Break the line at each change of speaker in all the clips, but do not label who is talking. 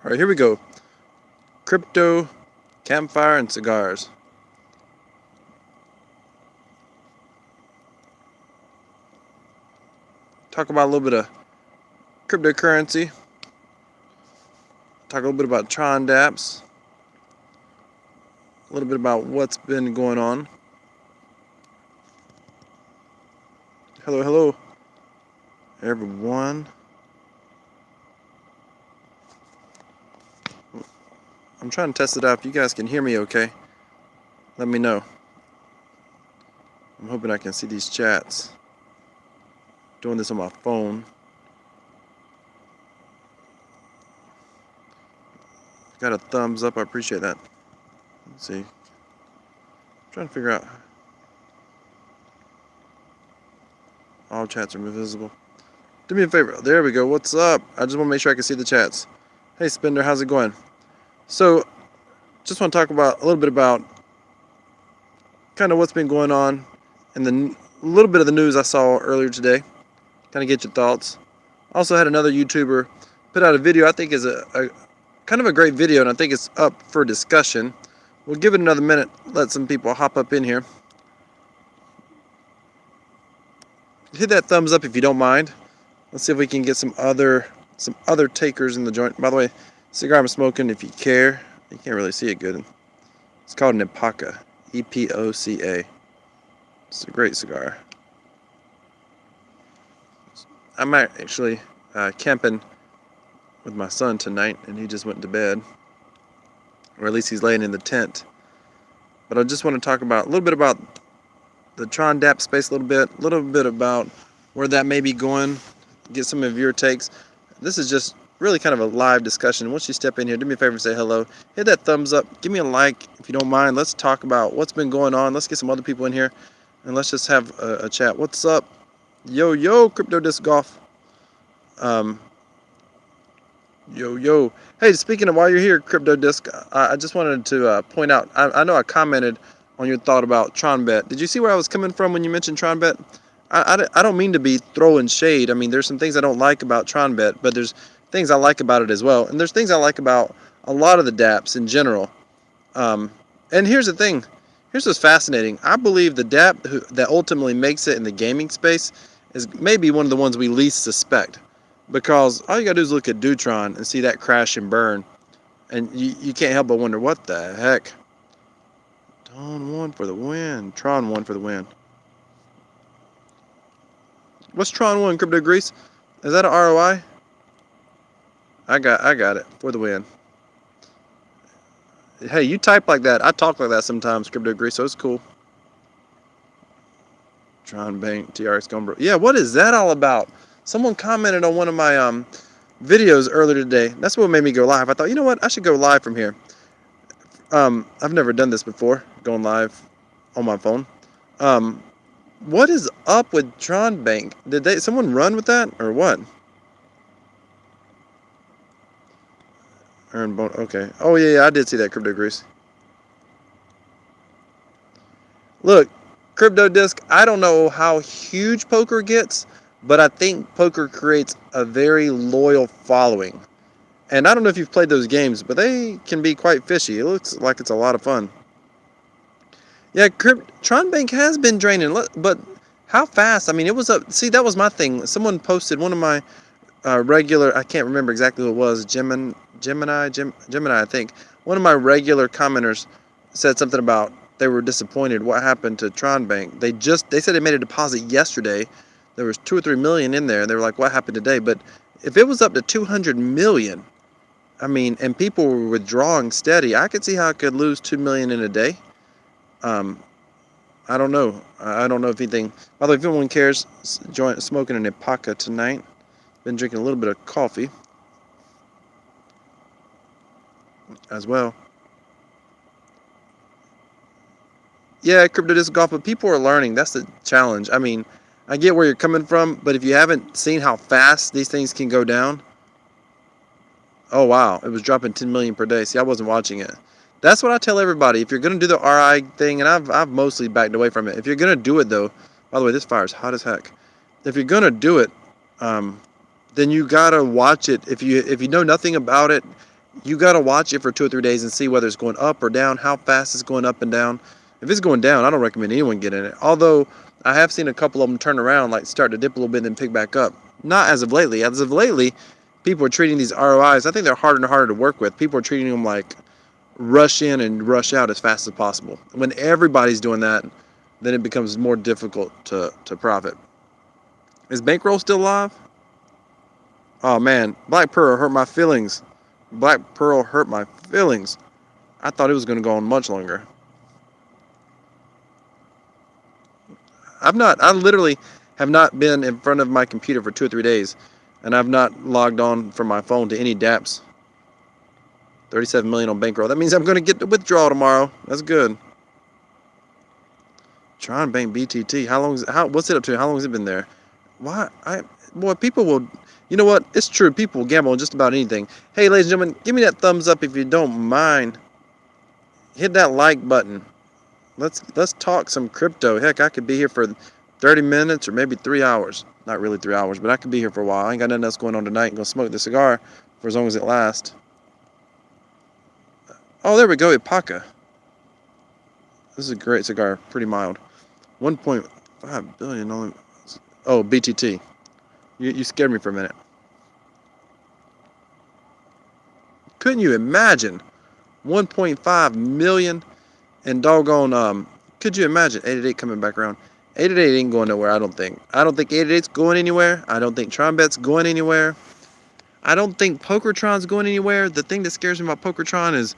All right, here we go. Crypto, campfire, and cigars. Talk about a little bit of cryptocurrency. Talk a little bit about Tron dApps. A little bit about what's been going on. Hello, hello, everyone. I'm trying to test it out. If you guys can hear me okay, let me know. I'm hoping I can see these chats. Doing this on my phone. Got a thumbs up. I appreciate that. Let's see. I'm trying to figure out. All chats are visible. Do me a favor. There we go. What's up? I just want to make sure I can see the chats. Hey, Spender, how's it going? So, just want to talk about a little bit about kind of what's been going on and the little bit of the news I saw earlier today. Kind of get your thoughts. Also had another YouTuber put out a video I think is a kind of a great video, and I think it's up for discussion. We'll give it another minute, let some people hop up in here. Hit that thumbs up if you don't mind. Let's see if we can get some other takers in the joint. By the way, cigar I'm smoking, if you care, you can't really see it good. It's called an Epoca, E-P-O-C-A. It's a great cigar. I'm actually camping with my son tonight, and he just went to bed, or at least he's laying in the tent. But I just want to talk about a little bit about the Tron dApp space, a little bit about where that may be going, get some of your takes. This is just really kind of a live discussion. Once you step in here, do me a favor and say hello. Hit that thumbs up. Give me a like if you don't mind. Let's talk about what's been going on. Let's get some other people in here, and let's just have a chat. What's up? Yo, Crypto Disc Golf. Yo. Hey, speaking of while you're here, Crypto Disc, I just wanted to point out, I know I commented on your thought about TronBet. Did you see where I was coming from when you mentioned TronBet? I don't mean to be throwing shade. I mean, there's some things I don't like about TronBet, but there's things I like about it as well. And there's things I like about a lot of the dApps in general. And here's the thing. Here's what's fascinating. I believe the dApp that ultimately makes it in the gaming space is maybe one of the ones we least suspect. Because all you gotta do is look at Tron and see that crash and burn. And you can't help but wonder, what the heck? Tron won for the win. Tron won for the win. What's Tron 1, Crypto Grease? Is that an ROI? I got it for the win. Hey, you type like that. I talk like that sometimes, Crypto Grease, so it's cool. Tron Bank TRX going. Yeah, what is that all about? Someone commented on one of my videos earlier today. That's what made me go live. I thought, you know what? I should go live from here. I've never done this before, going live on my phone. What is up with Tron Bank? Did someone run with that or what? Okay. Oh yeah, I did see that, Crypto Grease. Look, Crypto Disc, I don't know how huge poker gets, but I think poker creates a very loyal following. And I don't know if you've played those games, but they can be quite fishy. It looks like it's a lot of fun. Yeah, Tron Bank has been draining, but how fast? I mean, it was up. See, that was my thing. Someone posted, one of my regular, I can't remember exactly who it was, Gemini, I think. One of my regular commenters said something about they were disappointed. What happened to Tron Bank? They said they made a deposit yesterday. There was 2 or 3 million in there. They were like, what happened today? But if it was up to 200 million, I mean, and people were withdrawing steady, I could see how it could lose 2 million in a day. I don't know. I don't know if anything. By the way, if anyone cares, smoking an Epoca tonight. Been drinking a little bit of coffee as well. Yeah, Crypto Disc Golf, but people are learning. That's the challenge. I mean, I get where you're coming from, but if you haven't seen how fast these things can go down. Oh, wow. It was dropping 10 million per day. See, I wasn't watching it. That's what I tell everybody. If you're going to do the RI thing, and I've mostly backed away from it. If you're going to do it, though, by the way, this fire is hot as heck. If you're going to do it, then you got to watch it. If you know nothing about it You got to watch it for 2 or 3 days and see whether it's going up or down, how fast it's going up and down. If it's going down, I don't recommend anyone get in it. Although I have seen a couple of them turn around, like start to dip a little bit and then pick back up. Not as of lately. As of lately, people are treating these ROIs, I think they're harder and harder to work with. People are treating them like rush in and rush out as fast as possible. When everybody's doing that, then it becomes more difficult to profit. Is Bankroll still alive? Oh man, Black Pearl hurt my feelings. Black Pearl hurt my feelings. I thought it was going to go on much longer. I literally have not been in front of my computer for 2 or 3 days, and I've not logged on from my phone to any dApps. 37 million on Bankroll. That means I'm going to get the withdrawal tomorrow. That's good. Tron Bank BTT. What's it up to? How long has it been there? People will, you know what? It's true. People will gamble on just about anything. Hey, ladies and gentlemen, give me that thumbs up if you don't mind. Hit that like button. Let's talk some crypto. Heck, I could be here for 30 minutes or maybe 3 hours. Not really 3 hours, but I could be here for a while. I ain't got nothing else going on tonight. I'm going to smoke the cigar for as long as it lasts. Oh, there we go. Ipaka. This is a great cigar. Pretty mild. 1.5 billion only. Oh, BTT. You scared me for a minute. Couldn't you imagine 1.5 million and doggone, could you imagine 888 coming back around? 888 ain't going nowhere, I don't think. I don't think 888's going anywhere. I don't think TronBet's going anywhere. I don't think PokerTron's going anywhere. The thing that scares me about PokerTron is,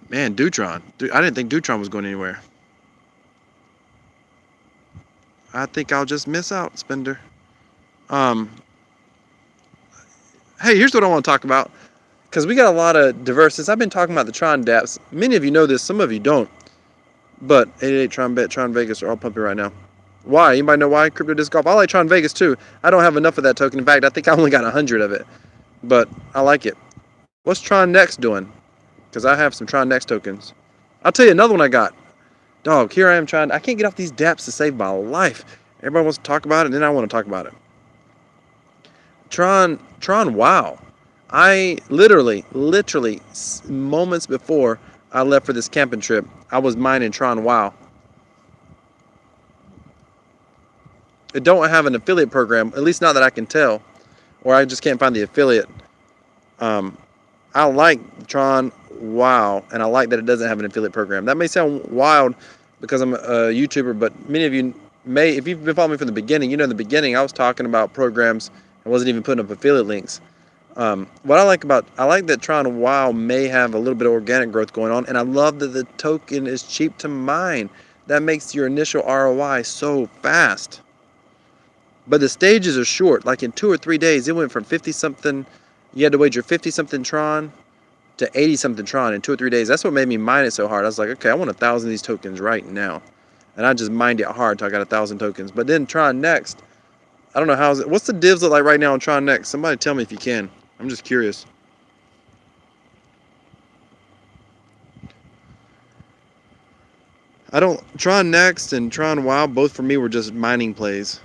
man, Dutron. I didn't think Dutron was going anywhere. I think I'll just miss out, Spender. Hey, here's what I want to talk about. Because we got a lot of diversity. I've been talking about the Tron dApps. Many of you know this, some of you don't. But 88, TronBet, Tron Vegas are all pumping right now. Why? Anybody know why? Crypto Disc Golf. I like Tron Vegas too. I don't have enough of that token. In fact, I think I only got 100 of it. But I like it. What's Tron Next doing? Because I have some Tron Next tokens. I'll tell you another one I got. Dog, here I am trying. I can't get off these dApps to save my life. Everybody wants to talk about it, and then I want to talk about it. Tron Wow. I literally, moments before I left for this camping trip, I was mining Tron Wow. It don't have an affiliate program, at least not that I can tell, or I just can't find the affiliate. I like Tron Wow, and I like that it doesn't have an affiliate program. That may sound wild because I'm a YouTuber, but many of you may, if you've been following me from the beginning, you know in the beginning I was talking about programs and wasn't even putting up affiliate links. What I like that Tron Wow may have a little bit of organic growth going on, and I love that the token is cheap to mine. That makes your initial ROI so fast. But the stages are short. Like in 2 or 3 days, it went from 50-something, you had to wager 50-something Tron to 80-something Tron in 2 or 3 days. That's what made me mine it so hard. I was like, okay, I want 1,000 of these tokens right now. And I just mined it hard till I got 1,000 tokens. But then Tron Next, I don't know what's the divs look like right now on Tron Next? Somebody tell me if you can. I'm just curious. Tron Next and Tron Wow, both for me were just mining plays.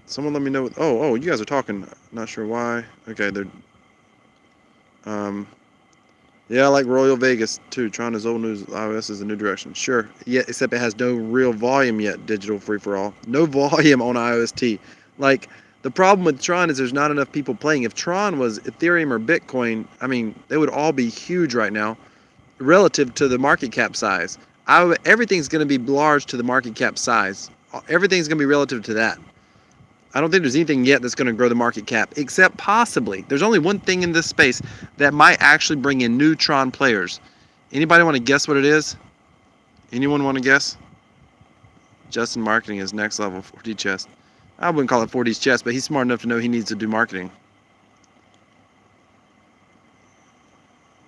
Someone let me know. Oh, you guys are talking. Not sure why. Okay, they're. Yeah, I like Royal Vegas too. Tron is old news. iOS is a new direction. Sure. Yeah, except it has no real volume yet. Digital free for all. No volume on iOS T. Like the problem with Tron is there's not enough people playing. If Tron was Ethereum or Bitcoin, I mean, they would all be huge right now, relative to the market cap size. Everything's going to be large to the market cap size. Everything's going to be relative to that. I don't think there's anything yet that's going to grow the market cap, except possibly. There's only one thing in this space that might actually bring in new Tron players. Anybody want to guess what it is? Anyone want to guess? Justin marketing is next level, 4D chess. I wouldn't call it 4D's chess, but he's smart enough to know he needs to do marketing.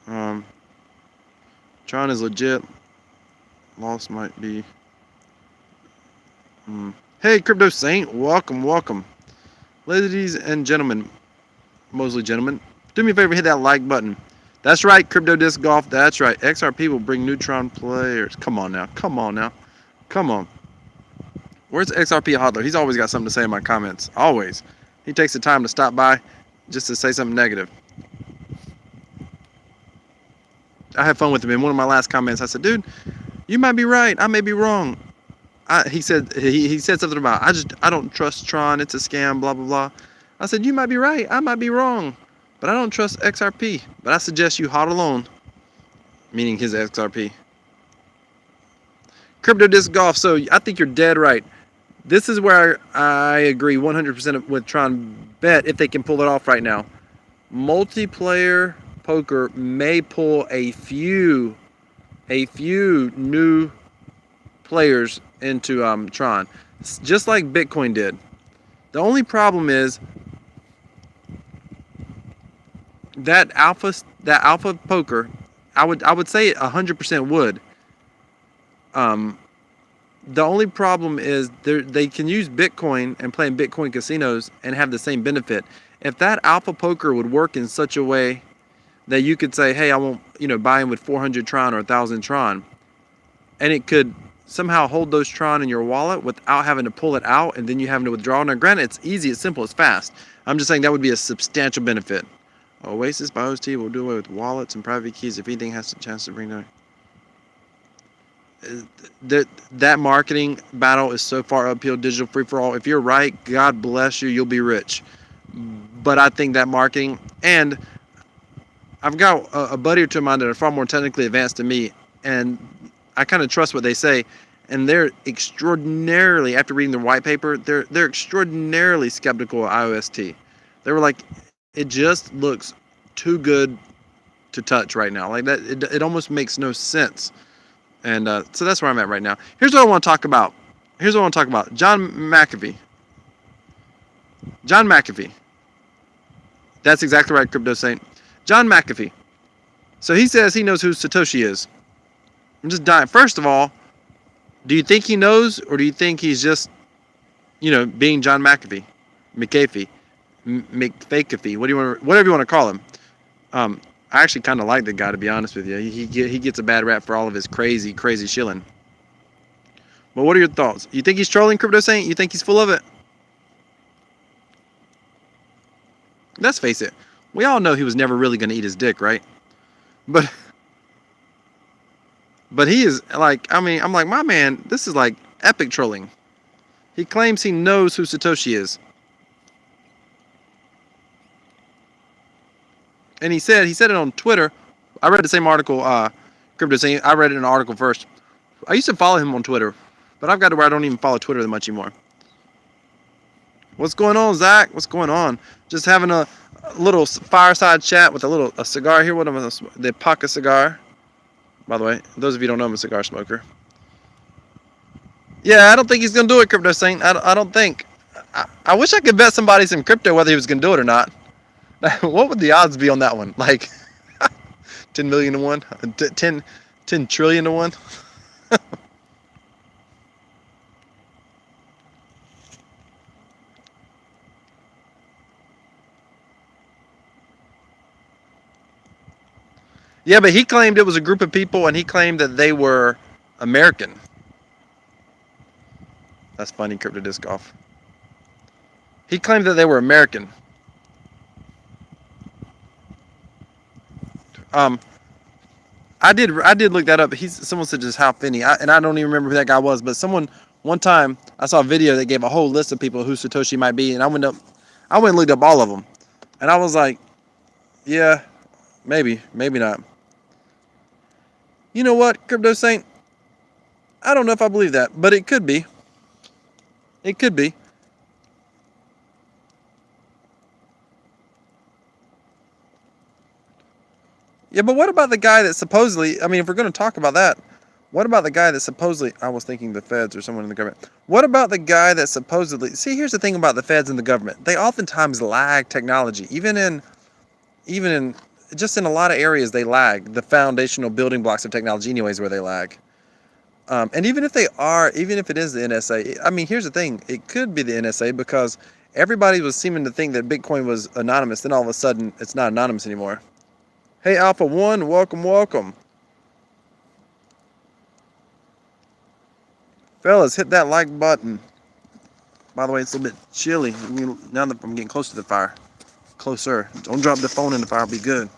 Tron is legit. Loss might be... Hey, Crypto Saint, welcome. Ladies and gentlemen, mostly gentlemen, do me a favor, hit that like button. That's right, Crypto Disc Golf, that's right. XRP will bring Neutron players. Come on now. Where's XRP Hodler? He's always got something to say in my comments. Always. He takes the time to stop by. just to say something negative. I had fun with him. In one of my last comments, I said, dude, you might be right. I may be wrong. He said something about, I don't trust Tron. It's a scam, blah, blah, blah. I said, you might be right. I might be wrong. But I don't trust XRP. But I suggest you hodl alone. Meaning his XRP. Crypto Disc Golf. So I think you're dead right. This is where I agree 100% with Tron Bet if they can pull it off right now. Multiplayer poker may pull a few new players into Tron, just like Bitcoin did. The only problem is that alpha poker. I would say 100% would. The only problem is they can use Bitcoin and play in Bitcoin casinos and have the same benefit. If that alpha poker would work in such a way that you could say, hey, I won't, buy in with 400 Tron or 1,000 Tron, and it could somehow hold those Tron in your wallet without having to pull it out and then you having to withdraw. Now, granted, it's easy, it's simple, it's fast. I'm just saying that would be a substantial benefit. Oasis by OST will do away with wallets and private keys if anything has a chance to bring down. That marketing battle is so far uphill. Digital free for all. If you're right, God bless you, you'll be rich. But I think that marketing, and I've got a buddy or two of mine that are far more technically advanced than me, and I kind of trust what they say, and they're extraordinarily, after reading their white paper, they're extraordinarily skeptical of IOST. They were like, it just looks too good to touch right now. Like that, it almost makes no sense. And so that's where I'm at right now. Here's what I want to talk about. John McAfee. That's exactly right, Crypto Saint. John McAfee. So he says he knows who Satoshi is. I'm just dying. First of all, do you think he knows, or do you think he's just, being John McAfee, McAfee, whatever you want to call him? I actually kind of like the guy, to be honest with you. He gets a bad rap for all of his crazy shilling. But what are your thoughts? You think he's trolling, Crypto Saint? You think he's full of it? Let's face it. We all know he was never really going to eat his dick, right? But he is like, I'm like, my man, this is like epic trolling. He claims he knows who Satoshi is. And he said it on Twitter. I read the same article, Crypto Saint. I read it in an article first. I used to follow him on Twitter, but I've got to where I don't even follow Twitter that much anymore. What's going on, Zach? What's going on? Just having a little fireside chat with a cigar here. What am I? The Paca cigar. By the way, those of you who don't know, I'm a cigar smoker. Yeah, I don't think he's going to do it, Crypto Saint. I don't think. I wish I could bet somebody some crypto whether he was going to do it or not. What would the odds be on that one? Like 10 million to 1? 10 trillion to 1? Yeah, but he claimed it was a group of people, and he claimed that they were American. That's funny, Crypto Disc Golf. He claimed that they were American. I did look that up. Someone said just how Finney, and I don't even remember who that guy was, but one time I saw a video that gave a whole list of people who Satoshi might be, and I went and looked up all of them, and I was like, yeah, maybe not. You know what, Crypto Saint? I don't know if I believe that, but it could be. It could be. Yeah, but what about the guy that supposedly, if we're going to talk about that, what about the guy that supposedly, I was thinking the feds or someone in the government. What about the guy that supposedly, see, here's the thing about the feds and the government. They oftentimes lag technology. Even in just in a lot of areas, they lag. The foundational building blocks of technology anyways where they lag. And even if it is the NSA, here's the thing. It could be the NSA because everybody was seeming to think that Bitcoin was anonymous. Then all of a sudden, it's not anonymous anymore. Hey, Alpha 1, welcome. Fellas, hit that like button. By the way, it's a little bit chilly now that I'm getting close to the fire. closer. Don't drop the phone in the fire. I'll be good.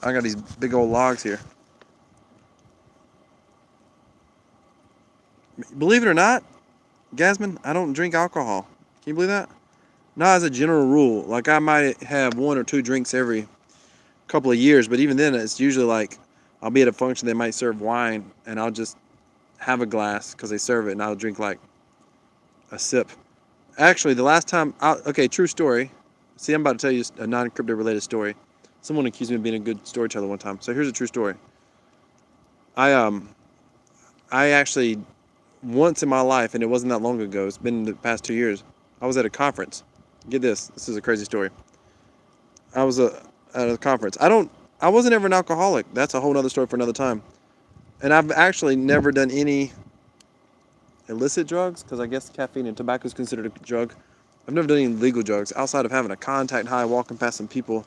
I got these big old logs here. Believe it or not, Gasman, I don't drink alcohol. Can you believe that? Not as a general rule. Like, I might have 1 or 2 drinks every couple of years, but even then, it's usually like I'll be at a function, they might serve wine, and I'll just have a glass because they serve it, and I'll drink like a sip. Actually, the last time, okay, true story. See, I'm about to tell you a non-crypto related story. Someone accused me of being a good storyteller one time. So here's a true story. I actually, once in my life, and it wasn't that long ago, it's been the past 2 years, I was at a conference. Get this is a crazy story. I was at a conference. I wasn't ever an alcoholic. That's a whole other story for another time. And I've actually never done any illicit drugs, because I guess caffeine and tobacco is considered a drug. I've never done any legal drugs outside of having a contact high, walking past some people.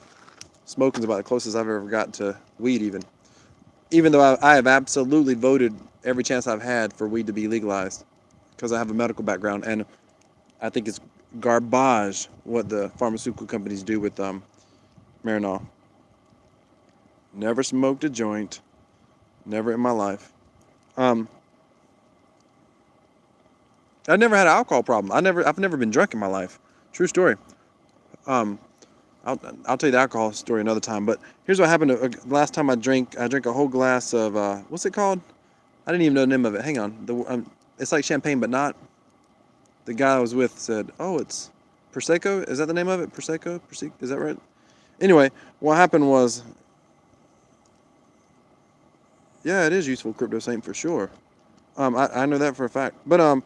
Smoking's about the closest I've ever gotten to weed, even though I have absolutely voted every chance I've had for weed to be legalized, because I have a medical background, and I think it's garbage what the pharmaceutical companies do with Marinol. Never smoked a joint, never in my life. I've never had an alcohol problem. I've never been drunk in my life. True story. I'll tell you the alcohol story another time. But here's what happened. Last time I drank a whole glass of what's it called? I didn't even know the name of it. Hang on. It's like champagne, but not. The guy I was with said, "Oh, it's Prosecco. Is that the name of it? Prosecco? Is that right?" Anyway, what happened was, yeah, it is useful crypto saint for sure. I know that for a fact. But I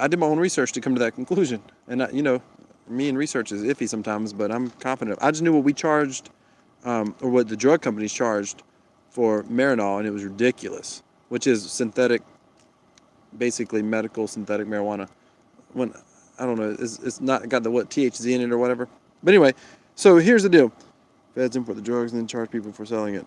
did my own research to come to that conclusion, and me and research is iffy sometimes, but I'm confident. I just knew what we charged, or what the drug companies charged for Marinol, and it was ridiculous, which is synthetic, basically medical synthetic marijuana. When I don't know, it's not got the THC in it or whatever. But anyway, so here's the deal: feds import the drugs and then charge people for selling it.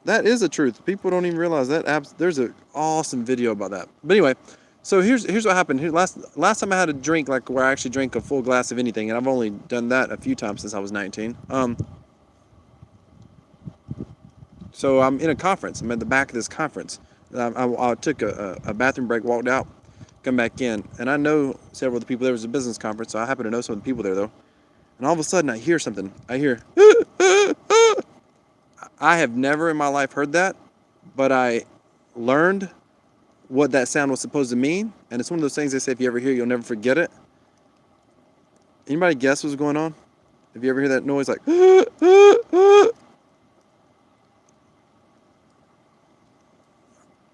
That is the truth. People don't even realize that. There's an awesome video about that. But anyway. So here's what happened. Last time I had a drink, like where I actually drank a full glass of anything, and I've only done that a few times since I was 19. So I'm in a conference. I'm at the back of this conference. I took a bathroom break, walked out, come back in, and I know several of the people there. Was a business conference, so I happen to know some of the people there though. And all of a sudden, I hear something. I hear. I have never in my life heard that, but I learned what that sound was supposed to mean, and it's one of those things they say if you ever hear it, you'll never forget it. Anybody guess what's going on? If you ever hear that noise, like all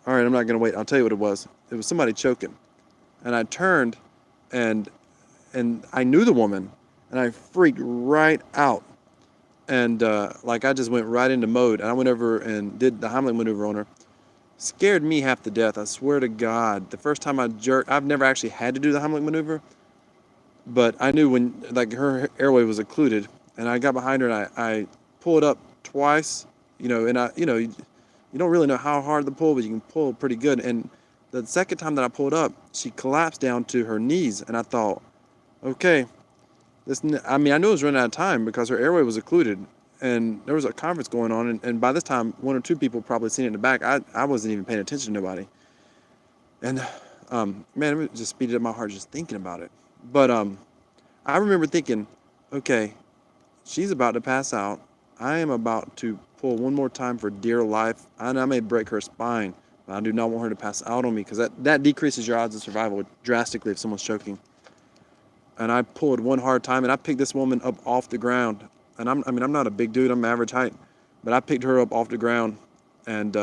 right, I'm not gonna wait. I'll tell you what it was. It was somebody choking, and I turned, and I knew the woman, and I freaked right out, and like I just went right into mode, and I went over and did the Heimlich maneuver on her. Scared me half to death. I swear to God. The first time I jerked, I've never actually had to do the Heimlich maneuver, but I knew when, like, her airway was occluded, and I got behind her and I pulled up twice, and you don't really know how hard to pull, but you can pull pretty good. And the second time that I pulled up, she collapsed down to her knees, and I thought, okay, I knew it was running out of time because her airway was occluded. And there was a conference going on, and by this time, 1 or 2 people probably seen it in the back. I wasn't even paying attention to nobody. And, man, it just speeded up my heart just thinking about it. But I remember thinking, okay, she's about to pass out. I am about to pull one more time for dear life, and I may break her spine. But I do not want her to pass out on me, because that decreases your odds of survival drastically if someone's choking. And I pulled one hard time, and I picked this woman up off the ground. And I'm not a big dude, I'm average height, but I picked her up off the ground, and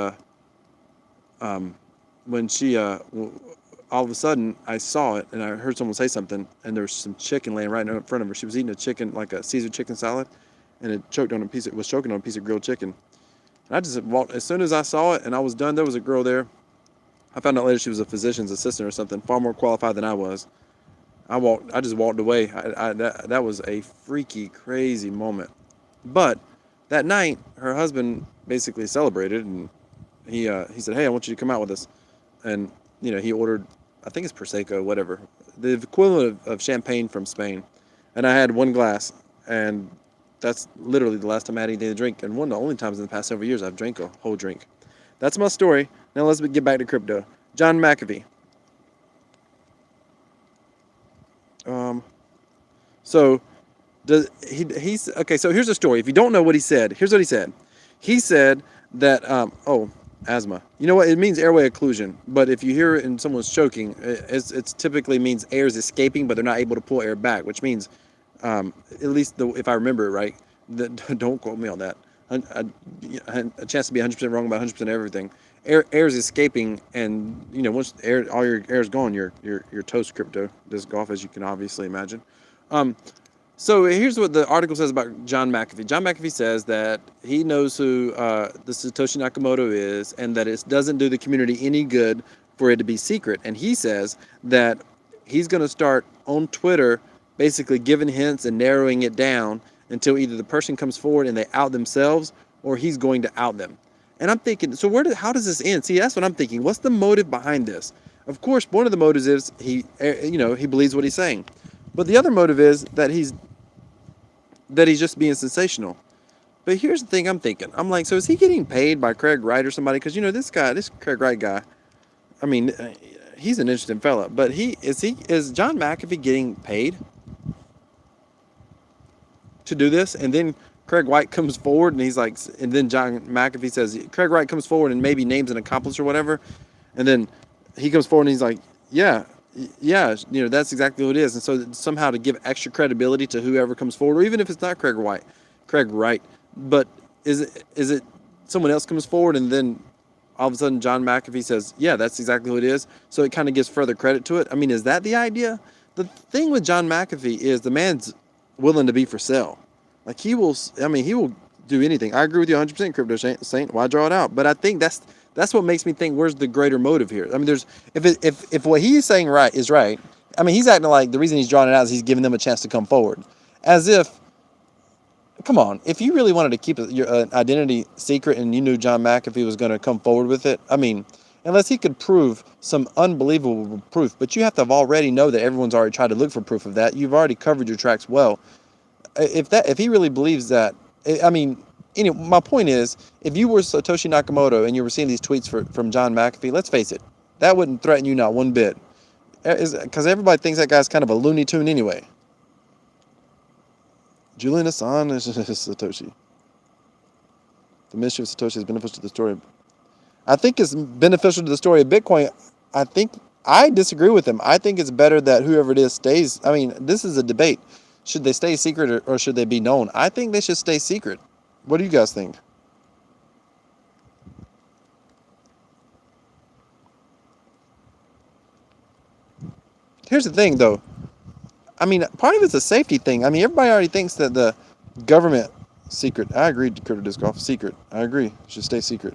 when she, all of a sudden, I saw it, and I heard someone say something, and there was some chicken laying right in front of her. She was eating a chicken, like a Caesar chicken salad, and it was choking on a piece of grilled chicken. And I just walked, as soon as I saw it, and I was done, there was a girl there. I found out later she was a physician's assistant or something, far more qualified than I was. I just walked away. That was a freaky, crazy moment. But that night, her husband basically celebrated, and he said, "Hey, I want you to come out with us." And he ordered, I think it's Prosecco, whatever, the equivalent of champagne from Spain. and I had one glass, and that's literally the last time I had anything to drink, and one of the only times in the past several years I've drank a whole drink. That's my story. Now let's get back to crypto. John McAfee. Um, so he's okay. So here's the story. If you don't know what he said, here's what he said. He said that asthma. You know what? It means airway occlusion. But if you hear it and someone's choking, it's typically means air is escaping, but they're not able to pull air back, which means, at least if I remember it right, don't quote me on that. A chance to be 100% wrong about 100% everything. Air is escaping, and once all your air is gone, you're toast crypto disc golf, as you can obviously imagine. So here's what the article says about John McAfee. John McAfee says that he knows who the Satoshi Nakamoto is, and that it doesn't do the community any good for it to be secret. And he says that he's going to start on Twitter basically giving hints and narrowing it down until either the person comes forward and they out themselves, or he's going to out them. And I'm thinking, so how does this end? See, that's what I'm thinking. What's the motive behind this? Of course, one of the motives is he believes what he's saying. But the other motive is that he's just being sensational. But here's the thing I'm thinking. I'm like, so is he getting paid by Craig Wright or somebody? Because this Craig Wright guy, I mean, he's an interesting fella. But is John McAfee getting paid to do this? And then Craig Wright comes forward and he's like, and then John McAfee says, Craig Wright comes forward and maybe names an accomplice or whatever. And then he comes forward and he's like, yeah, that's exactly what it is. And so somehow to give extra credibility to whoever comes forward, or even if it's not Craig Wright, but is it someone else comes forward and then all of a sudden John McAfee says, yeah, that's exactly what it is. So it kind of gives further credit to it. I mean, is that the idea? The thing with John McAfee is the man's willing to be for sale. Like he will do anything. I agree with you 100%, Crypto Saint. Why draw it out? But I think that's what makes me think, where's the greater motive here? I mean, if what he's saying is right, I mean, he's acting like the reason he's drawing it out is he's giving them a chance to come forward. As if, come on, if you really wanted to keep your identity secret and you knew John McAfee was going to come forward with it, I mean, unless he could prove some unbelievable proof, but you have to already know that everyone's already tried to look for proof of that. You've already covered your tracks well. If he really believes that, I mean, anyway, my point is, if you were Satoshi Nakamoto and you were seeing these tweets from John McAfee, let's face it, that wouldn't threaten you not one bit. Because everybody thinks that guy's kind of a Looney Tune anyway. Julian Assange is Satoshi. The mystery of Satoshi is beneficial to the story. I think it's beneficial to the story of Bitcoin. I disagree with him. I think it's better that whoever it is stays. I mean, this is a debate. Should they stay secret or should they be known? I think they should stay secret. What do you guys think? Here's the thing, though. I mean, part of it's a safety thing. I mean, everybody already thinks that the government secret. I agree to Crypto Disc Golf secret. I agree. Should stay secret.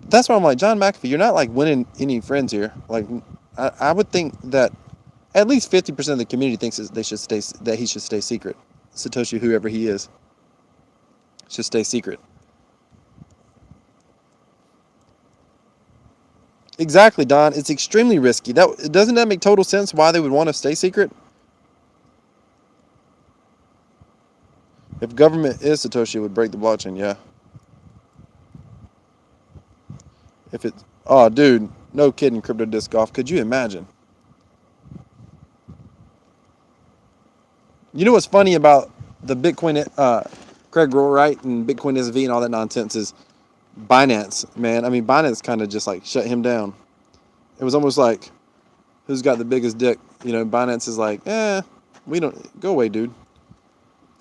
That's why I'm like, John McAfee, you're not like winning any friends here. Like, I would think that at least 50% of the community thinks that he should stay secret. Satoshi, whoever he is, should stay secret. Exactly, Don. It's extremely risky. Doesn't that make total sense why they would want to stay secret? If government is Satoshi, it would break the blockchain, yeah. Oh, dude, no kidding, Crypto Disc Golf. Could you imagine? You know what's funny about the Bitcoin, Craig Wright and Bitcoin SV and all that nonsense is Binance, man. I mean, Binance kind of just like shut him down. It was almost like, who's got the biggest dick? Binance is like, we don't, go away, dude.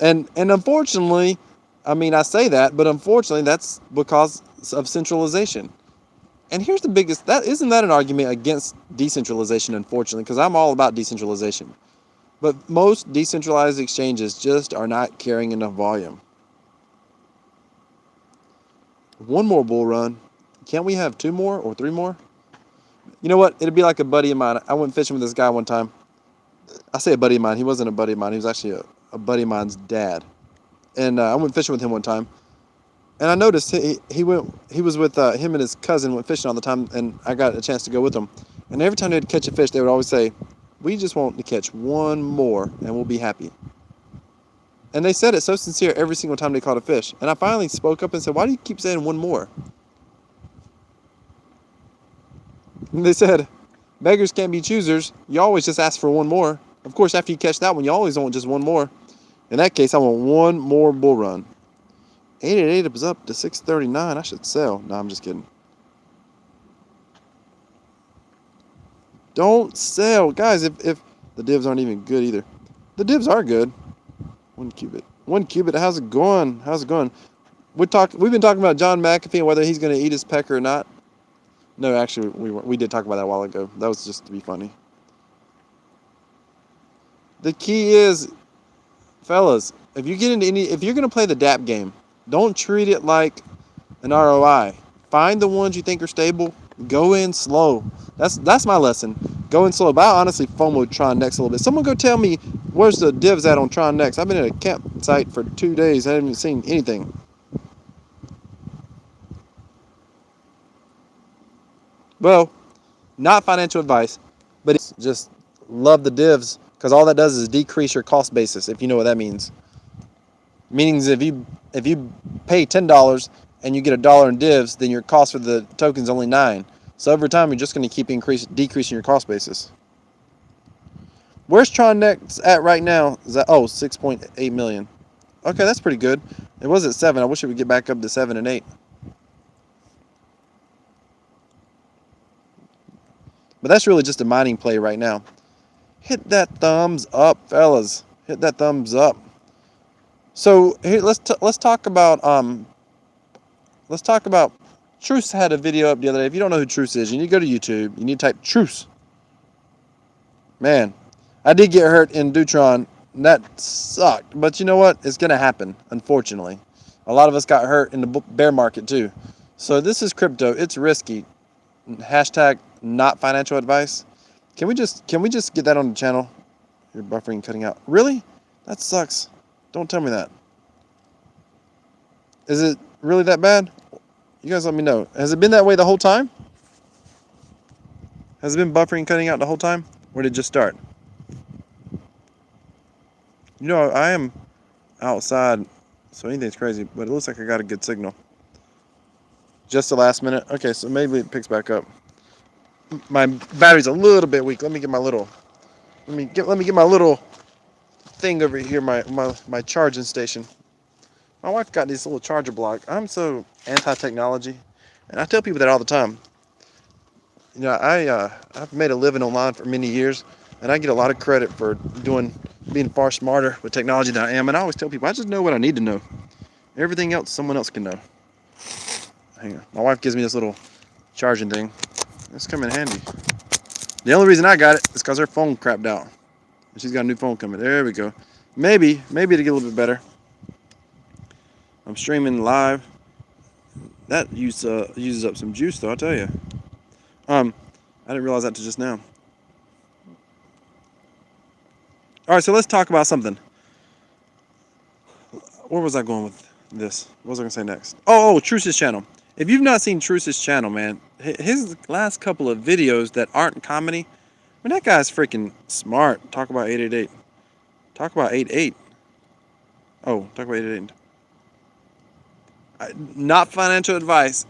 And unfortunately, I mean, I say that, but unfortunately, that's because of centralization. And here's the biggest, isn't that an argument against decentralization, unfortunately, because I'm all about decentralization. But most decentralized exchanges just are not carrying enough volume. One more bull run. Can't we have 2 more or 3 more? You know what? It'd be like a buddy of mine. I went fishing with this guy one time. I say a buddy of mine. He wasn't a buddy of mine. He was actually a buddy of mine's dad. And I went fishing with him one time. And I noticed he was with him and his cousin went fishing all the time. And I got a chance to go with them. And every time they'd catch a fish, they would always say, We just want to catch one more, and we'll be happy. And they said it so sincere every single time they caught a fish. And I finally spoke up and said, why do you keep saying one more? And they said, beggars can't be choosers. You always just ask for one more. Of course, after you catch that one, you always want just one more. In that case, I want one more bull run. 888 is up to 639. I should sell. No, I'm just kidding. Don't sell. Guys, if the divs aren't even good either. The divs are good. 1 cubit. 1 cubit. How's it going? How's it going? We've been talking about John McAfee and whether he's going to eat his pecker or not. No, actually, we did talk about that a while ago. That was just to be funny. The key is, fellas, if you get into if you're going to play the dApp game, don't treat it like an ROI. Find the ones you think are stable. Go in slow. That's my lesson. Go in slow. But I honestly FOMO Tron Next a little bit. Someone go tell me where's the divs at on Tron Next. I've been at a campsite for 2 days. I haven't seen anything. Well, not financial advice, but it's just love the divs because all that does is decrease your cost basis, if you know what that means. Meaning if you pay $10 and you get $1 in divs, then your cost for the token is only $9. So over time, you're just going to keep decreasing your cost basis. Where's Tron Next at right now? Is that 6.8 million? Okay, that's pretty good. It was at 7. I wish it would get back up to 7 and 8. But that's really just a mining play right now. Hit that thumbs up, fellas. Hit that thumbs up. So here, let's talk about Truce had a video up the other day. If you don't know who Truce is, you need to go to YouTube. You need to type Truce. Man, I did get hurt in Dutron. And that sucked. But you know what? It's gonna happen. Unfortunately, a lot of us got hurt in the bear market too. So this is crypto. It's risky. Hashtag not financial advice. Can we just get that on the channel? You're buffering, cutting out. Really? That sucks. Don't tell me that. Is it really that bad? You guys let me know. Has it been that way the whole time? Has it been buffering, cutting out the whole time? Or did it just start? You know, I am outside, so anything's crazy, but it looks like I got a good signal. Just the last minute. Okay, so maybe it picks back up. My battery's a little bit weak. Let me get my little thing over here, my charging station. My wife got this little charger block. I'm so anti-technology, and I tell people that all the time. You know, I've made a living online for many years, and I get a lot of credit for being far smarter with technology than I am. And I always tell people I just know what I need to know. Everything else, someone else can know. Hang on, my wife gives me this little charging thing. It's come in handy. The only reason I got it is because her phone crapped out. And she's got a new phone coming. There we go. Maybe to get a little bit better. I'm streaming live. That uses up some juice, though, I'll tell you. I didn't realize that till just now. All right, so let's talk about something. Where was I going with this? What was I going to say next? Oh, Truce's channel. If you've not seen Truce's channel, man, his last couple of videos that aren't comedy, I mean, that guy's freaking smart. Talk about 888. Talk about 88. Oh, talk about 888. Not financial advice,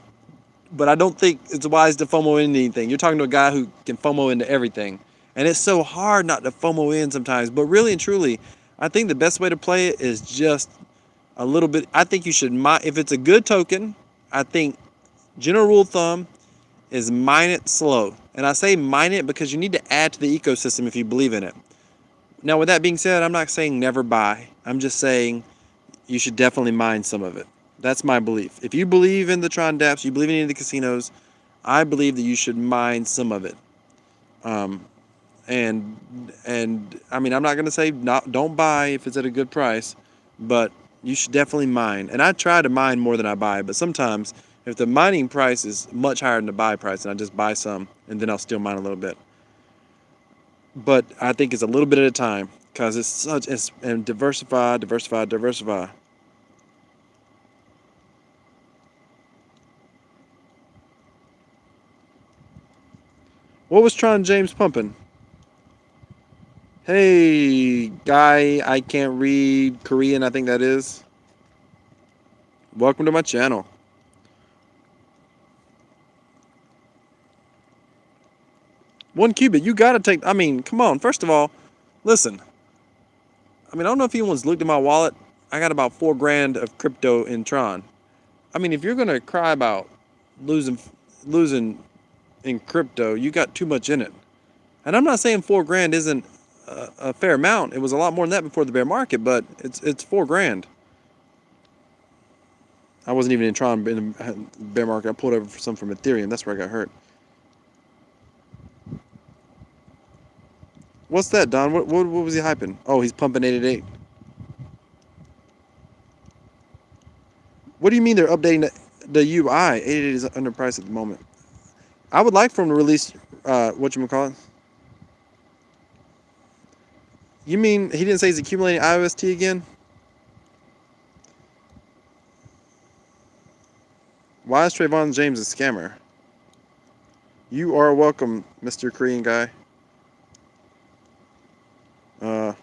but I don't think it's wise to FOMO into anything. You're talking to a guy who can FOMO into everything. And it's so hard not to FOMO in sometimes. But really and truly, I think the best way to play it is just a little bit. I think you should mine. If it's a good token, I think general rule of thumb is mine it slow. And I say mine it because you need to add to the ecosystem if you believe in it. Now, with that being said, I'm not saying never buy. I'm just saying you should definitely mine some of it. That's my belief. If you believe in the Tron dApps, you believe in any of the casinos, I believe that you should mine some of it. And I mean, I'm not going to say don't buy if it's at a good price, but you should definitely mine. And I try to mine more than I buy, but sometimes if the mining price is much higher than the buy price, then I just buy some and then I'll still mine a little bit. But I think it's a little bit at a time because and diversify. What was Tron James pumping? Hey, guy, I can't read Korean, I think that is. Welcome to my channel. One qubit, you gotta take, I mean, come on. First of all, listen. I mean, I don't know if anyone's looked at my wallet. I got about $4 grand of crypto in Tron. I mean, if you're gonna cry about losing in crypto, you got too much in it. And I'm not saying $4 grand isn't a fair amount. It was a lot more than that before the bear market, but it's $4 grand. I wasn't even in Tron in the bear market. I pulled over some from Ethereum. That's where I got hurt. What's that, Don? What was he hyping? Oh, he's pumping 888. What do you mean they're updating the UI? 888 is underpriced at the moment. I would like for him to release whatchamacallit. You mean he didn't say he's accumulating IOST again? Why is Trayvon James a scammer? You are welcome, Mr. Korean guy. I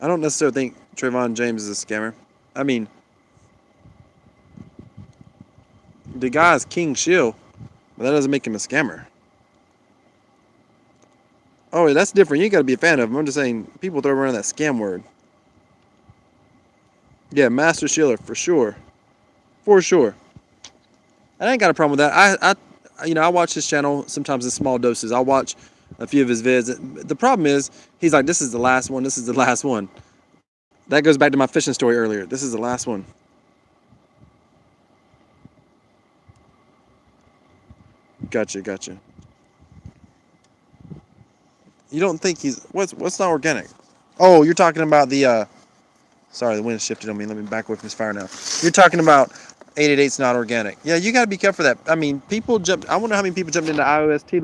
don't necessarily think Trayvon James is a scammer. I mean, the guy is King Shill, but that doesn't make him a scammer. Oh, that's different. You gotta be a fan of him. I'm just saying, people throw around that scam word. Yeah, Master Schiller, for sure. For sure. I ain't got a problem with that. I watch his channel sometimes in small doses. I'll watch a few of his vids. The problem is, he's like, this is the last one. This is the last one. That goes back to my fishing story earlier. This is the last one. Gotcha. You don't think he's what's not organic? Oh, you're talking about the sorry, the wind shifted on me. Let me back away from this fire now. You're talking about 888's not organic. Yeah, you got to be careful for that. I mean, people jumped. I wonder how many people jumped into IOST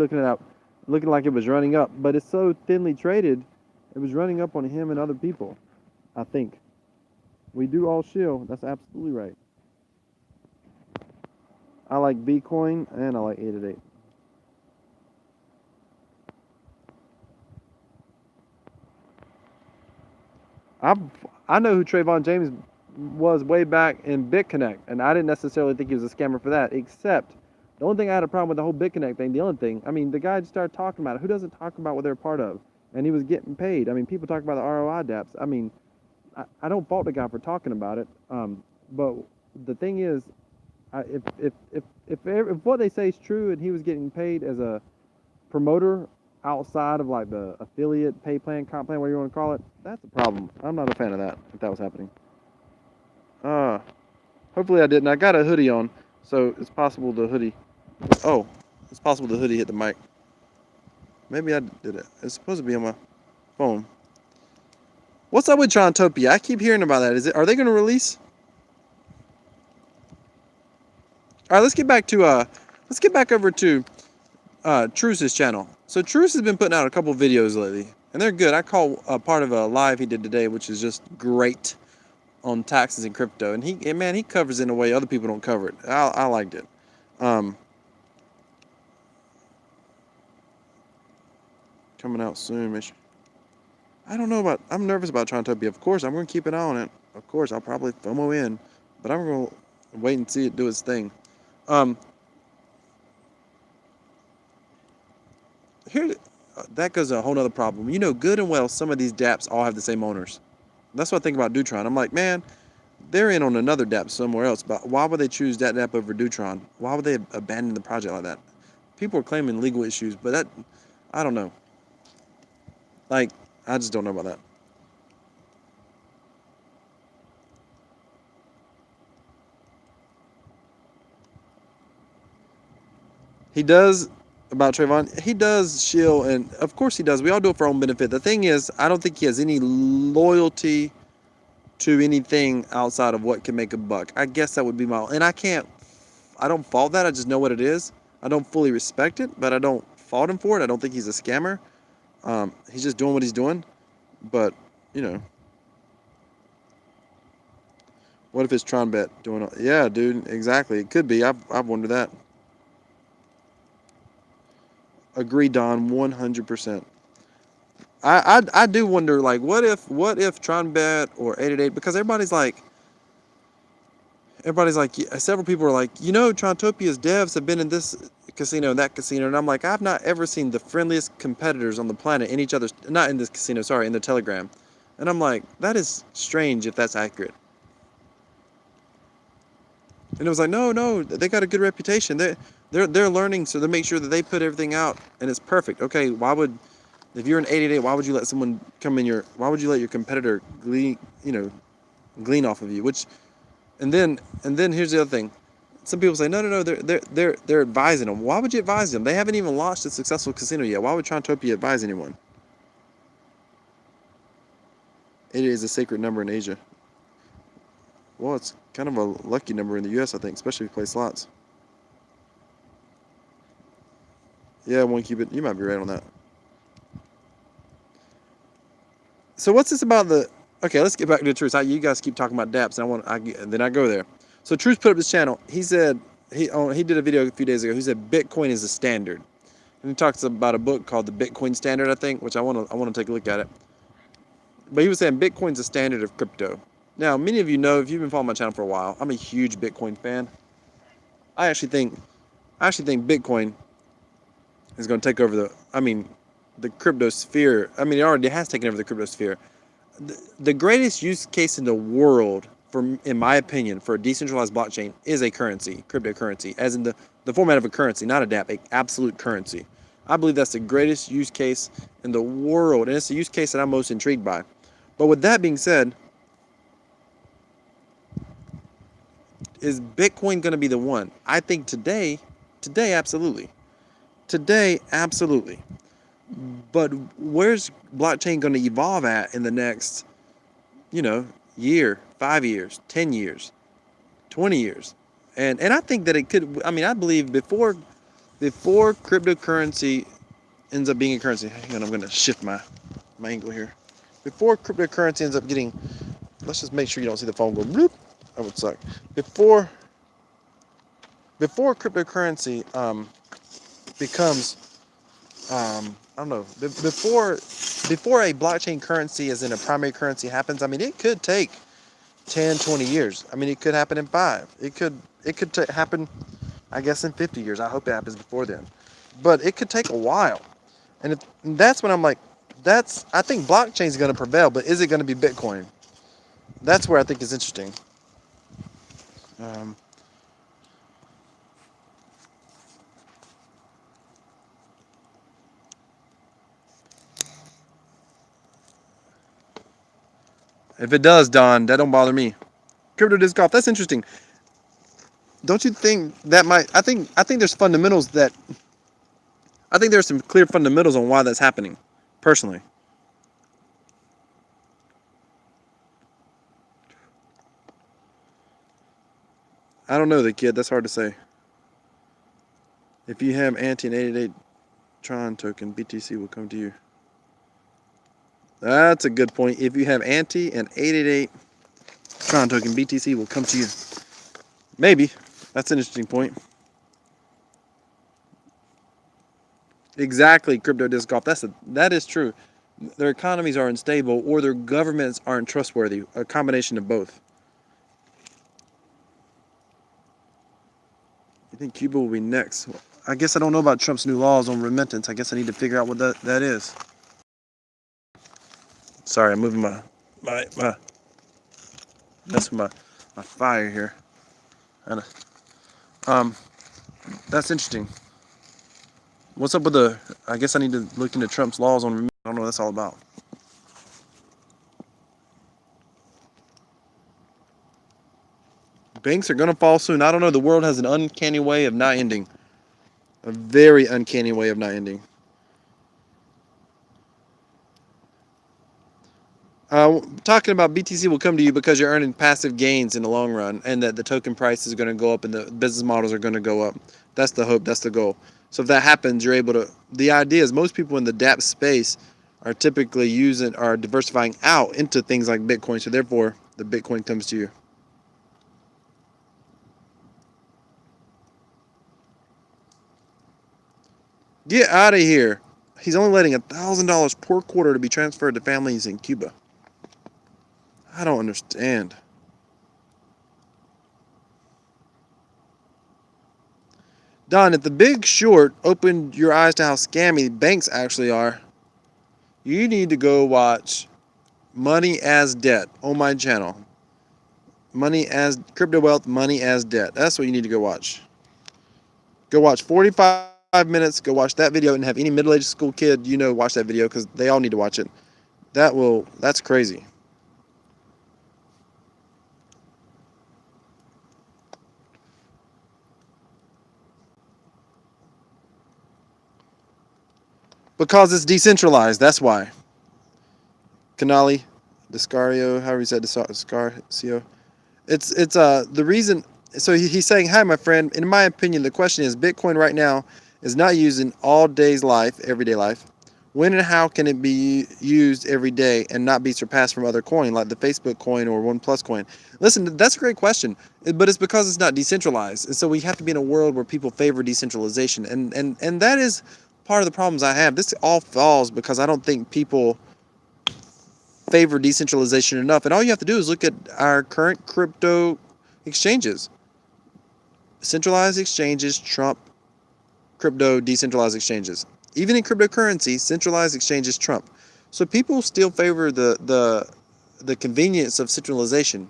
looking like it was running up, but it's so thinly traded, it was running up on him and other people. I think we do all shill. That's absolutely right. I like Bitcoin and I like 888. I know who Trayvon James was way back in BitConnect, and I didn't necessarily think he was a scammer for that, except the only thing I had a problem with the whole BitConnect thing, the only thing, I mean, the guy just started talking about it. Who doesn't talk about what they're a part of? And he was getting paid. I mean, people talk about the ROI dApps. I mean, I don't fault the guy for talking about it, but the thing is, if what they say is true and he was getting paid as a promoter outside of like the affiliate pay plan, comp plan, whatever you want to call it, that's a problem. I'm not a fan of that if that was happening. Hopefully I didn't. I got a hoodie on, so it's possible the hoodie. Oh, it's possible the hoodie hit the mic. Maybe I did it. It's supposed to be on my phone. What's up with Trontopia? I keep hearing about that. Are they going to release? All right, let's get back over to Truce's channel. So Truce has been putting out a couple videos lately, and they're good. I call part of a live he did today, which is just great on taxes and crypto, and he covers it in a way other people don't cover it. I liked it. Coming out soon. I don't know about. I'm nervous about Trontopia. Of course, I'm going to keep an eye on it. Of course, I'll probably FOMO in, but I'm going to wait and see it do its thing. Here, that goes a whole nother problem. You know good and well some of these dApps all have the same owners. That's what I think about Dutron. I'm like, man, they're in on another dApp somewhere else, but why would they choose that dApp over Dutron? Why would they abandon the project like that? People are claiming legal issues, but that, I don't know. Like, I just don't know about that. He does, about Trayvon, he does shill, and of course he does. We all do it for our own benefit. The thing is, I don't think he has any loyalty to anything outside of what can make a buck. I guess that would be and I don't fault that. I just know what it is. I don't fully respect it, but I don't fault him for it. I don't think he's a scammer. He's just doing what he's doing. But, you know, what if it's Tronbet doing it? Yeah, dude, exactly. It could be. I've wondered that. Agree, Don, 100%. I do wonder, like, what if TronBet or 888, because everybody's like, several people are like, Trontopia's devs have been in this casino and that casino, and I'm like, I've not ever seen the friendliest competitors on the planet in each other's, not in this casino, sorry, in the Telegram, and I'm like, that is strange if that's accurate. And it was like, no, they got a good reputation. They're learning, so they make sure that they put everything out and it's perfect. Okay, if you're an 888, why would you let someone come in why would you let your competitor glean off of you? And then here's the other thing. Some people say, no, they're advising them. Why would you advise them? They haven't even launched a successful casino yet. Why would Trontopia advise anyone? It is a sacred number in Asia. Well, it's kind of a lucky number in the US, I think, especially if you play slots. Yeah, 1 qubit. You might be right on that. So what's this about the... Okay, let's get back to the truth. You guys keep talking about dApps, and then I go there. So Truth put up his channel. He said he did a video a few days ago. He said Bitcoin is the standard, and he talks about a book called The Bitcoin Standard, I think, which I want to take a look at it. But he was saying Bitcoin's the standard of crypto. Now, many of you know, if you've been following my channel for a while, I'm a huge Bitcoin fan. I actually think Bitcoin is going to take over the crypto sphere. I mean, it already has taken over the crypto sphere. The greatest use case in the world, in my opinion, for a decentralized blockchain is a currency, cryptocurrency, as in the format of a currency, not a dApp, an absolute currency. I believe that's the greatest use case in the world, and it's the use case that I'm most intrigued by. But with that being said, is Bitcoin going to be the one? I think today, absolutely. Today, absolutely. But where's blockchain going to evolve at in the next, year, 5 years, 10 years, 20 years? And I think that it could, I believe before cryptocurrency ends up being a currency, hang on, I'm going to shift my angle here. Before cryptocurrency ends up getting, let's just make sure you don't see the phone go bloop. That would suck. Before cryptocurrency becomes, I don't know, before a blockchain currency as in a primary currency happens, it could take 10, 20 years. It could happen in 5. It could happen, I guess, in 50 years. I hope it happens before then. But it could take a while. And that's when I'm like, I think blockchain is going to prevail, but is it going to be Bitcoin? That's where I think it's interesting. If it does, Don, that don't bother me. Crypto disc golf, that's interesting. Don't you think that might? I think there's fundamentals that. I think there's some clear fundamentals on why that's happening, personally. I don't know the kid. That's hard to say. If you have anti and 88 Tron token, BTC will come to you. That's a good point. If you have anti and 888 Tron token, BTC will come to you. Maybe. That's an interesting point. Exactly, crypto disc golf. That is true. Their economies are unstable, or their governments aren't trustworthy. A combination of both. You think Cuba will be next? I guess I don't know about Trump's new laws on remittance. I guess I need to figure out what that is. Sorry, I'm moving that's my fire here. That's interesting. What's up with I guess I need to look into Trump's laws on remittance. I don't know what that's all about. Banks are going to fall soon. I don't know. The world has an uncanny way of not ending. A very uncanny way of not ending. Talking about BTC will come to you because you're earning passive gains in the long run, and that the token price is going to go up and the business models are going to go up. That's the hope. That's the goal. So if that happens, you're able to. The idea is most people in the dApp space are typically diversifying out into things like Bitcoin. So therefore, the Bitcoin comes to you. Get out of here. He's only letting $1,000 per quarter to be transferred to families in Cuba. I don't understand. Don, if The Big Short opened your eyes to how scammy banks actually are, you need to go watch Money as Debt on my channel. Money as Crypto Wealth, Money as Debt. That's what you need to go watch. Go watch 45 minutes. Go watch that video and have any middle-aged school kid watch that video because they all need to watch it. That's crazy. Because it's decentralized. That's why. Canali, Descario, however you said Descario. It's the reason. So he's saying, "Hi, my friend. In my opinion, the question is, Bitcoin right now is not used in all day's life, everyday life. When and how can it be used every day and not be surpassed from other coin like the Facebook coin or OnePlus coin?" Listen, that's a great question, but it's because it's not decentralized, and so we have to be in a world where people favor decentralization, and that is part of the problems I have. This all falls because I don't think people favor decentralization enough. And all you have to do is look at our current crypto exchanges. Centralized exchanges trump crypto decentralized exchanges. Even in cryptocurrency, centralized exchanges trump. So people still favor the convenience of centralization.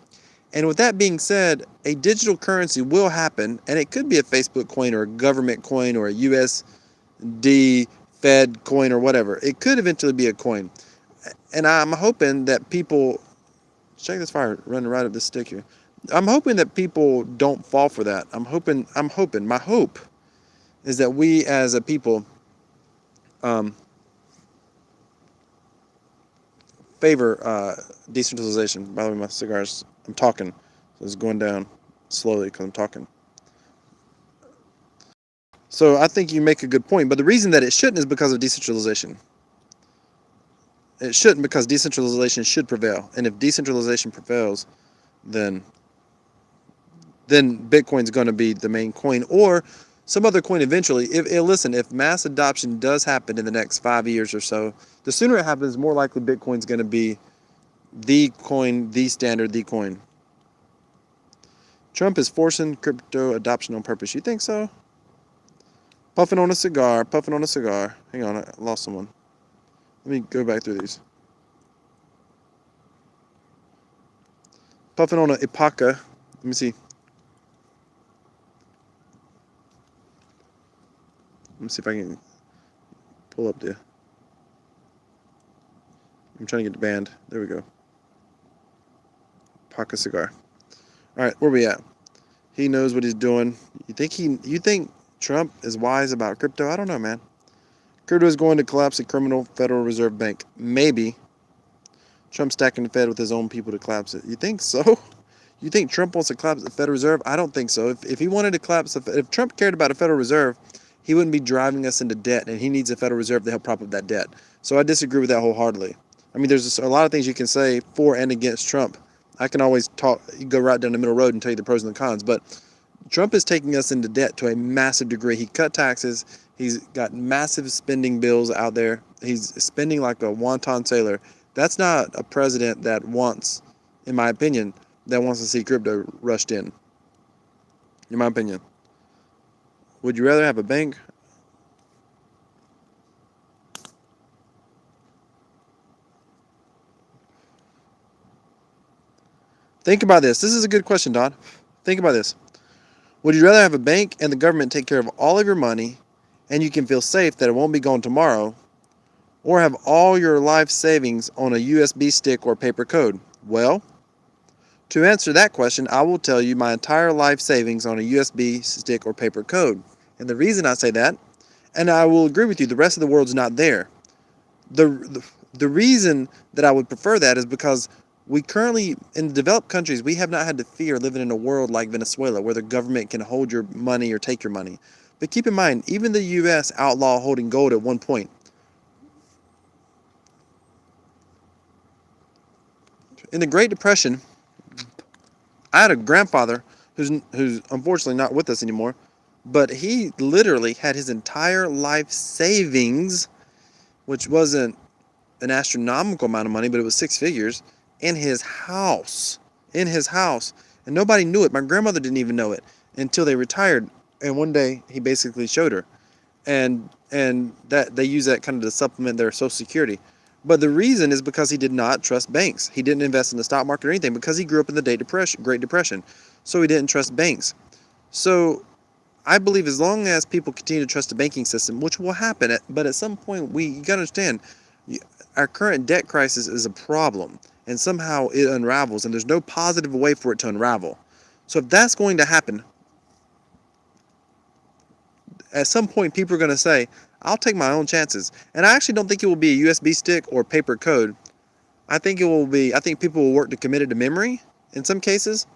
And with that being said, a digital currency will happen, and it could be a Facebook coin or a government coin or a USD Fed coin or whatever. It could eventually be a coin. And I'm hoping that people check this fire running right up this stick here. I'm hoping that people don't fall for that. I'm hoping. My hope is that we as a people favor decentralization. By the way, my cigars. I'm talking, so it's going down slowly because I'm talking. So I think you make a good point. But the reason that it shouldn't is because of decentralization. It shouldn't because decentralization should prevail. And if decentralization prevails, then Bitcoin's going to be the main coin or some other coin eventually. If mass adoption does happen in the next 5 years or so, the sooner it happens, the more likely Bitcoin's going to be the coin, the standard, the coin. Trump is forcing crypto adoption on purpose. You think so? Puffing on a cigar. Hang on, I lost someone. Let me go back through these. Puffing on an Ipaca. Let me see. Let me see if I can pull up the. I'm trying to get the band. There we go. Ipaca cigar. All right, where we at? He knows what he's doing. You think Trump is wise about crypto? I don't know, man. Crypto is going to collapse the criminal Federal Reserve Bank. Maybe. Trump's stacking the Fed with his own people to collapse it. You think so? You think Trump wants to collapse the Federal Reserve? I don't think so. If he wanted to collapse, if Trump cared about a Federal Reserve, he wouldn't be driving us into debt, and he needs a Federal Reserve to help prop up that debt. So I disagree with that wholeheartedly. I mean, there's a lot of things you can say for and against Trump. I can always go right down the middle road and tell you the pros and the cons, but Trump is taking us into debt to a massive degree. He cut taxes. He's got massive spending bills out there. He's spending like a wonton sailor. That's not a president that wants, in my opinion, that wants to see crypto rushed in my opinion. Would you rather have a bank? Think about this. This is a good question, Don. Think about this. Would you rather have a bank and the government take care of all of your money and you can feel safe that it won't be gone tomorrow, or have all your life savings on a USB stick or paper code? Well, to answer that question, I will tell you my entire life savings on a USB stick or paper code. And the reason I say that, and I will agree with you, the rest of the world's not there. The reason that I would prefer that is because we currently, in developed countries, we have not had to fear living in a world like Venezuela where the government can hold your money or take your money. But keep in mind, even the U.S. outlawed holding gold at one point. In the Great Depression, I had a grandfather who's unfortunately not with us anymore, But he literally had his entire life savings, which wasn't an astronomical amount of money, but it was six figures, in his house. In his house. And nobody knew it. My grandmother didn't even know it until they retired. And one day he basically showed her. And that they use that kind of to supplement their social security. But the reason is because he did not trust banks. He didn't invest in the stock market or anything because he grew up in the Great Depression. So he didn't trust banks. So I believe as long as people continue to trust the banking system, which will happen, but at some point you gotta understand, our current debt crisis is a problem, and somehow it unravels, and there's no positive way for it to unravel. So if that's going to happen, at some point people are going to say, I'll take my own chances. And I actually don't think it will be a USB stick or paper code. I think people will work to commit it to memory in some cases.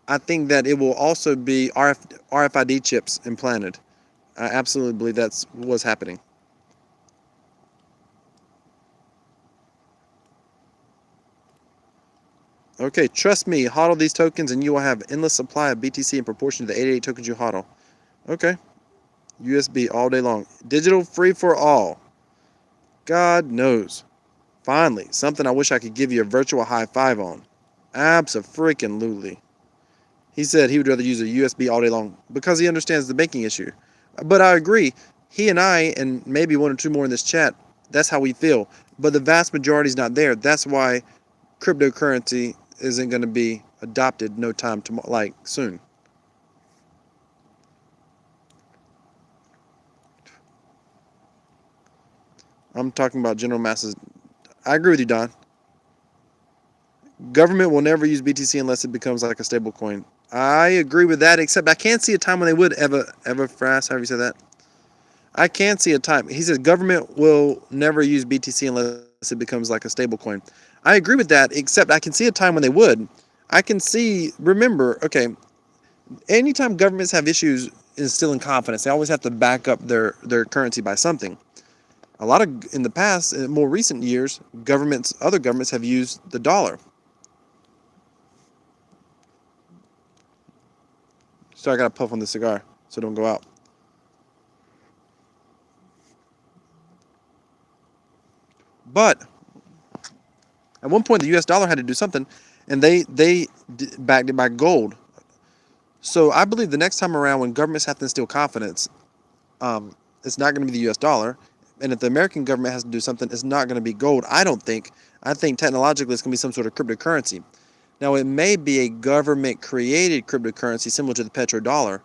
I think that it will also be RFID chips implanted. I absolutely believe that's what's happening. Okay, trust me, hodl these tokens and you will have endless supply of BTC in proportion to the 88 tokens you hodl. Okay, USB all day long. Digital free for all. God knows. Finally, something I wish I could give you a virtual high five on. Abso-freaking-lutely. He said he would rather use a USB all day long because he understands the banking issue. But I agree. He and I, and maybe one or two more in this chat, that's how we feel. But the vast majority is not there. That's why cryptocurrency isn't going to be adopted no time tomorrow, like soon. I'm talking about general masses. I agree with you, Don. Government will never use BTC unless it becomes like a stable coin. I agree with that, except I can't see a time when they would ever fast, however you say that. I can't see a time. He says government will never use BTC unless it becomes like a stable coin. I agree with that, except I can see a time when they would. I can see, remember, okay, anytime governments have issues instilling confidence, they always have to back up their currency by something. A lot of, in the past, in more recent years, other governments have used the dollar. So I got to puff on the cigar so it don't go out. But at one point, the U.S. dollar had to do something, and they backed it by gold. So I believe the next time around, when governments have to instill confidence, it's not going to be the U.S. dollar. And if the American government has to do something, it's not going to be gold. I don't think. I think technologically it's going to be some sort of cryptocurrency. Now, it may be a government-created cryptocurrency similar to the petrodollar,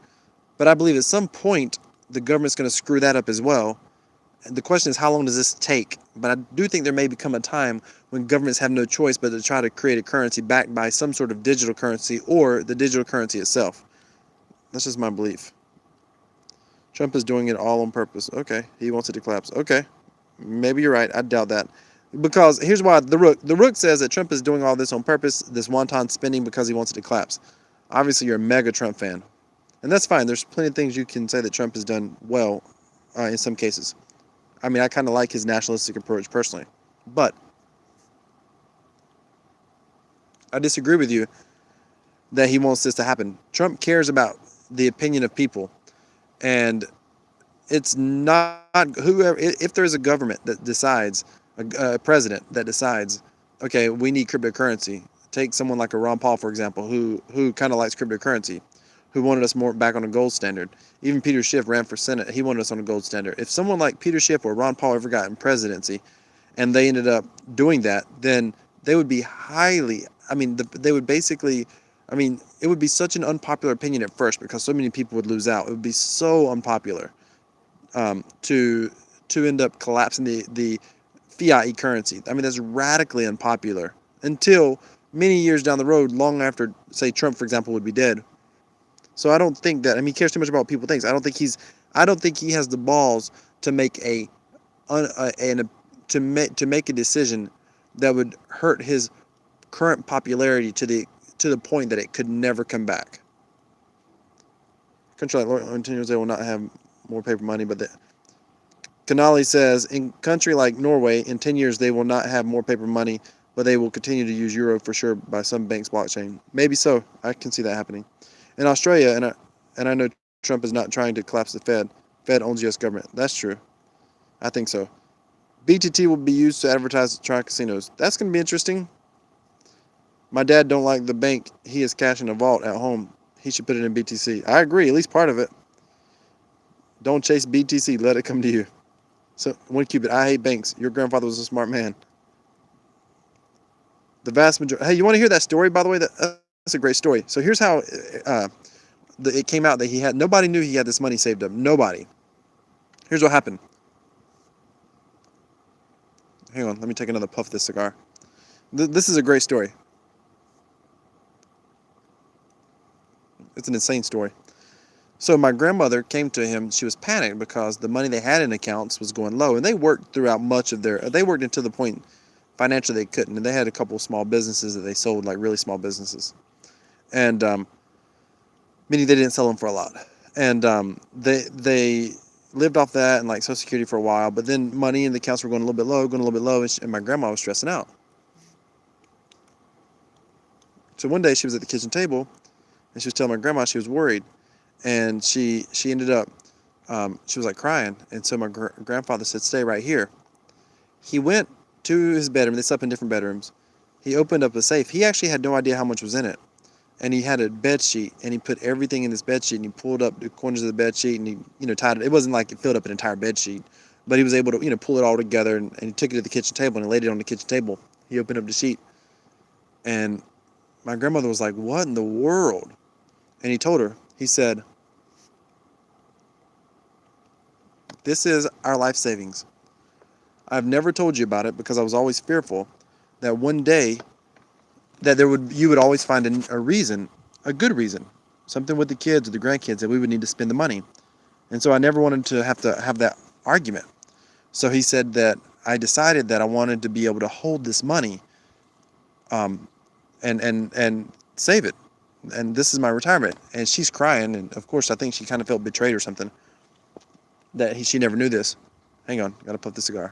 but I believe at some point the government's going to screw that up as well. The question is, how long does this take? But I do think there may become a time when governments have no choice but to try to create a currency backed by some sort of digital currency or the digital currency itself. That's just my belief. Trump is doing it all on purpose. Okay, he wants it to collapse. Okay, maybe you're right. I doubt that. Because here's why the Rook says that Trump is doing all this on purpose, this wanton spending because he wants it to collapse. Obviously, you're a mega Trump fan. And that's fine. There's plenty of things you can say that Trump has done well in some cases. I mean, I kind of like his nationalistic approach personally. But I disagree with you that he wants this to happen. Trump cares about the opinion of people. And it's not whoever, if there's a government that decides, a president that decides, okay, we need cryptocurrency. Take someone like a Ron Paul, for example, who kind of likes cryptocurrency, who wanted us more back on a gold standard. Even Peter Schiff ran for Senate. He wanted us on a gold standard. If someone like Peter Schiff or Ron Paul ever got in presidency and they ended up doing that, then they would be they would basically, it would be such an unpopular opinion at first because so many people would lose out. It would be so unpopular to end up collapsing the fiat currency. I mean, that's radically unpopular until many years down the road, long after, say, Trump, for example, would be dead. So I don't think that. I mean, he cares too much about what people think. I don't think he has the balls to make to make a decision that would hurt his current popularity to the point that it could never come back. Country like Norway will not have more paper money, but Canali says in country like Norway, in 10 years they will not have more paper money, but they will continue to use euro for sure by some bank's blockchain. Maybe so. I can see that happening. In Australia, and I know Trump is not trying to collapse the Fed. Fed owns U.S. government. That's true. I think so. BTT will be used to advertise Tron casinos. That's going to be interesting. My dad don't like the bank. He has cash in a vault at home. He should put it in BTC. I agree, at least part of it. Don't chase BTC. Let it come to you. So, one cubit. I hate banks. Your grandfather was a smart man. The vast majority. Hey, you want to hear that story, by the way? That's a great story. So here's how it came out that nobody knew he had this money saved up. Nobody. Here's what happened. Hang on, let me take another puff of this cigar. This is a great story. It's an insane story. So my grandmother came to him. She was panicked because the money they had in accounts was going low, and they worked throughout much of they worked until the point financially they couldn't, and they had a couple of small businesses that they sold, like really small businesses, and meaning they didn't sell them for a lot, and they lived off that and like Social Security for a while, but then money in the accounts were going a little bit low, and my grandma was stressing out. So one day she was at the kitchen table, and she was telling my grandma she was worried, and she ended up she was like crying, and so my grandfather said, "Stay right here." He went to his bedroom. They slept in different bedrooms. He opened up a safe. He actually had no idea how much was in it. And he had a bed sheet, and he put everything in this bed sheet, and he pulled up the corners of the bed sheet, and he tied it. It wasn't like it filled up an entire bed sheet, but he was able to pull it all together, and he took it to the kitchen table, and he laid it on the kitchen table. He opened up the sheet, and my grandmother was like, "What in the world?" And he told her. He said, "This is our life savings. I've never told you about it because I was always fearful that one day that you would always find a reason, a good reason, something with the kids or the grandkids that we would need to spend the money. And so I never wanted to have that argument." So he said that I decided that I wanted to be able to hold this money, and save it. And this is my retirement. And she's crying, and of course I think she kind of felt betrayed or something that she never knew this. Hang on, gotta puff the cigar.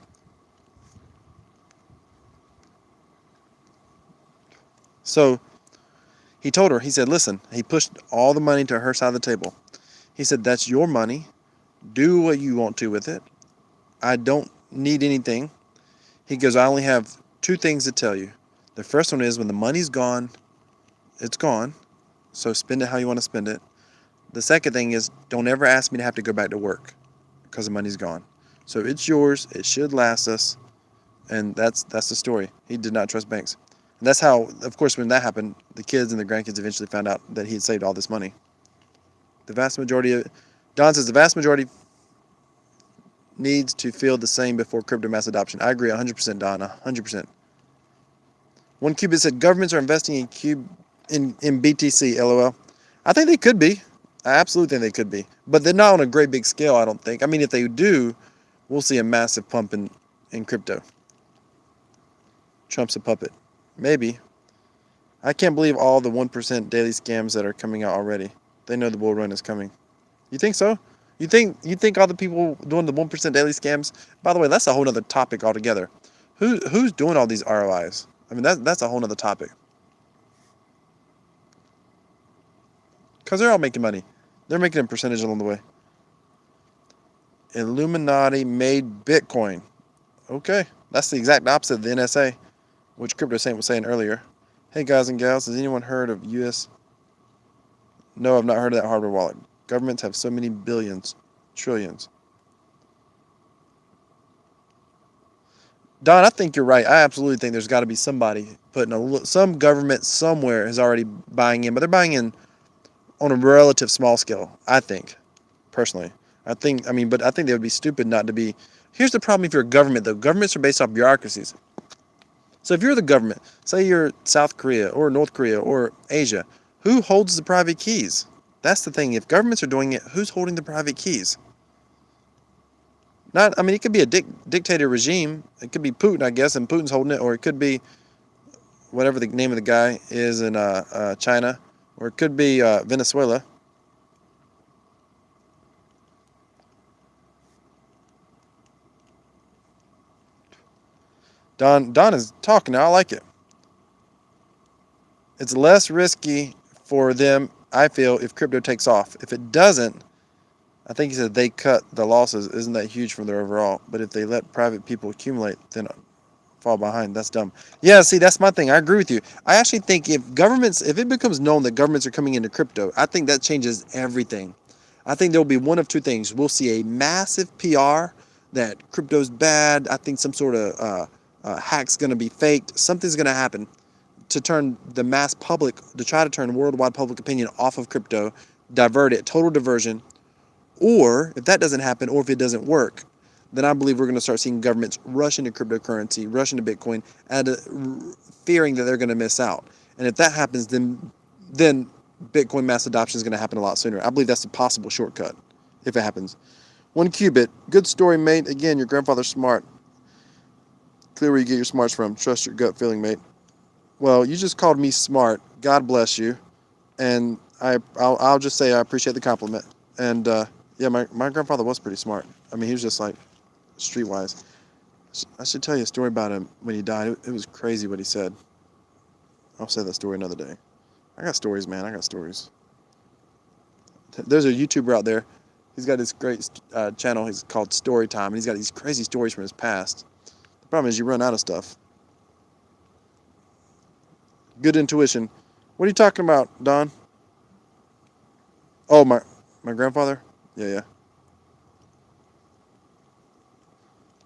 So he told her, he said, "Listen," he pushed all the money to her side of the table. He said, "That's your money. Do what you want to with it. I don't need anything." He goes, "I only have two things to tell you. The first one is when the money's gone, it's gone. So spend it how you want to spend it. The second thing is don't ever ask me to have to go back to work because the money's gone. So it's yours. It should last us." And that's the story. He did not trust banks. And that's how, of course, when that happened, the kids and the grandkids eventually found out that he had saved all this money. Don says the vast majority needs to feel the same before crypto mass adoption. I agree 100%, Don, 100%. One Cubit said governments are investing in BTC, LOL. I think they could be. I absolutely think they could be. But they're not on a great big scale, I don't think. I mean, if they do, we'll see a massive pump in crypto. Trump's a puppet. Maybe. I can't believe all the 1% daily scams that are coming out already. They know the bull run is coming. You think so? You think all the people doing the 1% daily scams? By the way, that's a whole other topic altogether. Who's doing all these ROIs? I mean, that's a whole other topic. Because they're all making money. They're making a percentage along the way. Illuminati made Bitcoin. Okay, that's the exact opposite of the NSA, which Crypto Saint was saying earlier. Hey guys and gals, has anyone heard of US? No, I've not heard of that hardware wallet. Governments have so many billions, trillions. Don, I think you're right. I absolutely think there's got to be somebody some government somewhere is already buying in, but they're buying in on a relative small scale, I think, personally. But I think they would be stupid not to be. Here's the problem if you're a government, though. Governments are based off bureaucracies. So if you're the government, say you're South Korea or North Korea or Asia, who holds the private keys? That's the thing. If governments are doing it, who's holding the private keys? It could be a dictator regime. It could be Putin, I guess, and Putin's holding it, or it could be whatever the name of the guy is in China, or it could be Venezuela. Don is talking now. I like it. It's less risky for them, I feel, if crypto takes off. If it doesn't, I think he said they cut the losses. Isn't that huge from their overall? But if they let private people accumulate, then fall behind. That's dumb. Yeah, see, that's my thing. I agree with you. I actually think if it becomes known that governments are coming into crypto, I think that changes everything. I think there'll be one of two things. We'll see a massive PR that crypto's bad. I think some sort of hack's going to be faked. Something's going to happen to turn the mass public, to try to turn worldwide public opinion off of crypto, divert it, total diversion. Or if that doesn't happen, or if it doesn't work, then I believe we're going to start seeing governments rush into cryptocurrency, rush into Bitcoin, fearing that they're going to miss out. And if that happens, then Bitcoin mass adoption is going to happen a lot sooner. I believe that's a possible shortcut if it happens. 1Qubit, good story, mate. Again, your grandfather's smart. Clear where you get your smarts from. Trust your gut feeling, mate. Well, you just called me smart. God bless you. And I'll just say I appreciate the compliment. And yeah, my grandfather was pretty smart. I mean, he was just like streetwise. I should tell you a story about him when he died. It was crazy what he said. I'll say that story another day. I got stories, man. I got stories. There's a YouTuber out there. He's got this great channel. He's called Storytime, and he's got these crazy stories from his past. The problem is you run out of stuff. Good intuition. What are you talking about, Don? Oh, my grandfather? Yeah.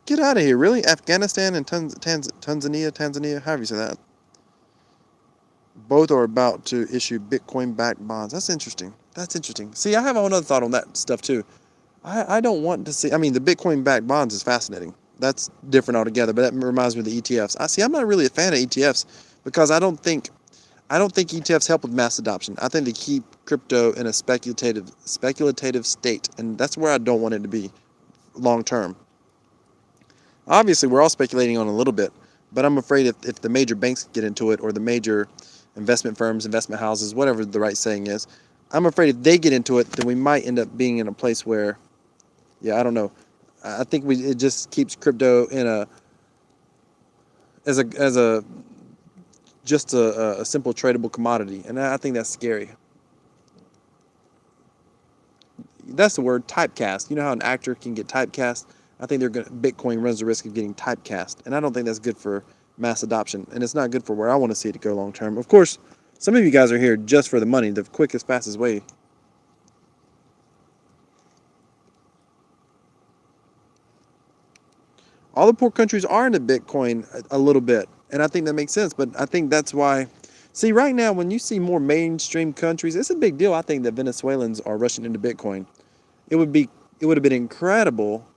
Get out of here, really? Afghanistan and Tanzania, however you say that. Both are about to issue Bitcoin-backed bonds. That's interesting. See, I have a whole other thought on that stuff, too. I don't want to see... I mean, the Bitcoin-backed bonds is fascinating. That's different altogether, but that reminds me of the ETFs. I'm not really a fan of ETFs because I don't think ETFs help with mass adoption. I think they keep crypto in a speculative state, and that's where I don't want it to be long term. Obviously, we're all speculating on a little bit, but I'm afraid if the major banks get into it, or the major investment firms, investment houses, whatever the right saying is, I'm afraid if they get into it, then we might end up being in a place where, yeah, I don't know. I think it just keeps crypto in as a just a simple tradable commodity, and I think that's scary. That's the word, typecast. You know how an actor can get typecast? I think Bitcoin runs the risk of getting typecast, and I don't think that's good for mass adoption, and it's not good for where I want to see it go long term. Of course, some of you guys are here just for the money, the quickest, fastest way. All the poor countries are into Bitcoin a little bit, and I think that makes sense, but I think that's why... See, right now, when you see more mainstream countries, it's a big deal, I think, that Venezuelans are rushing into Bitcoin. It would have been incredible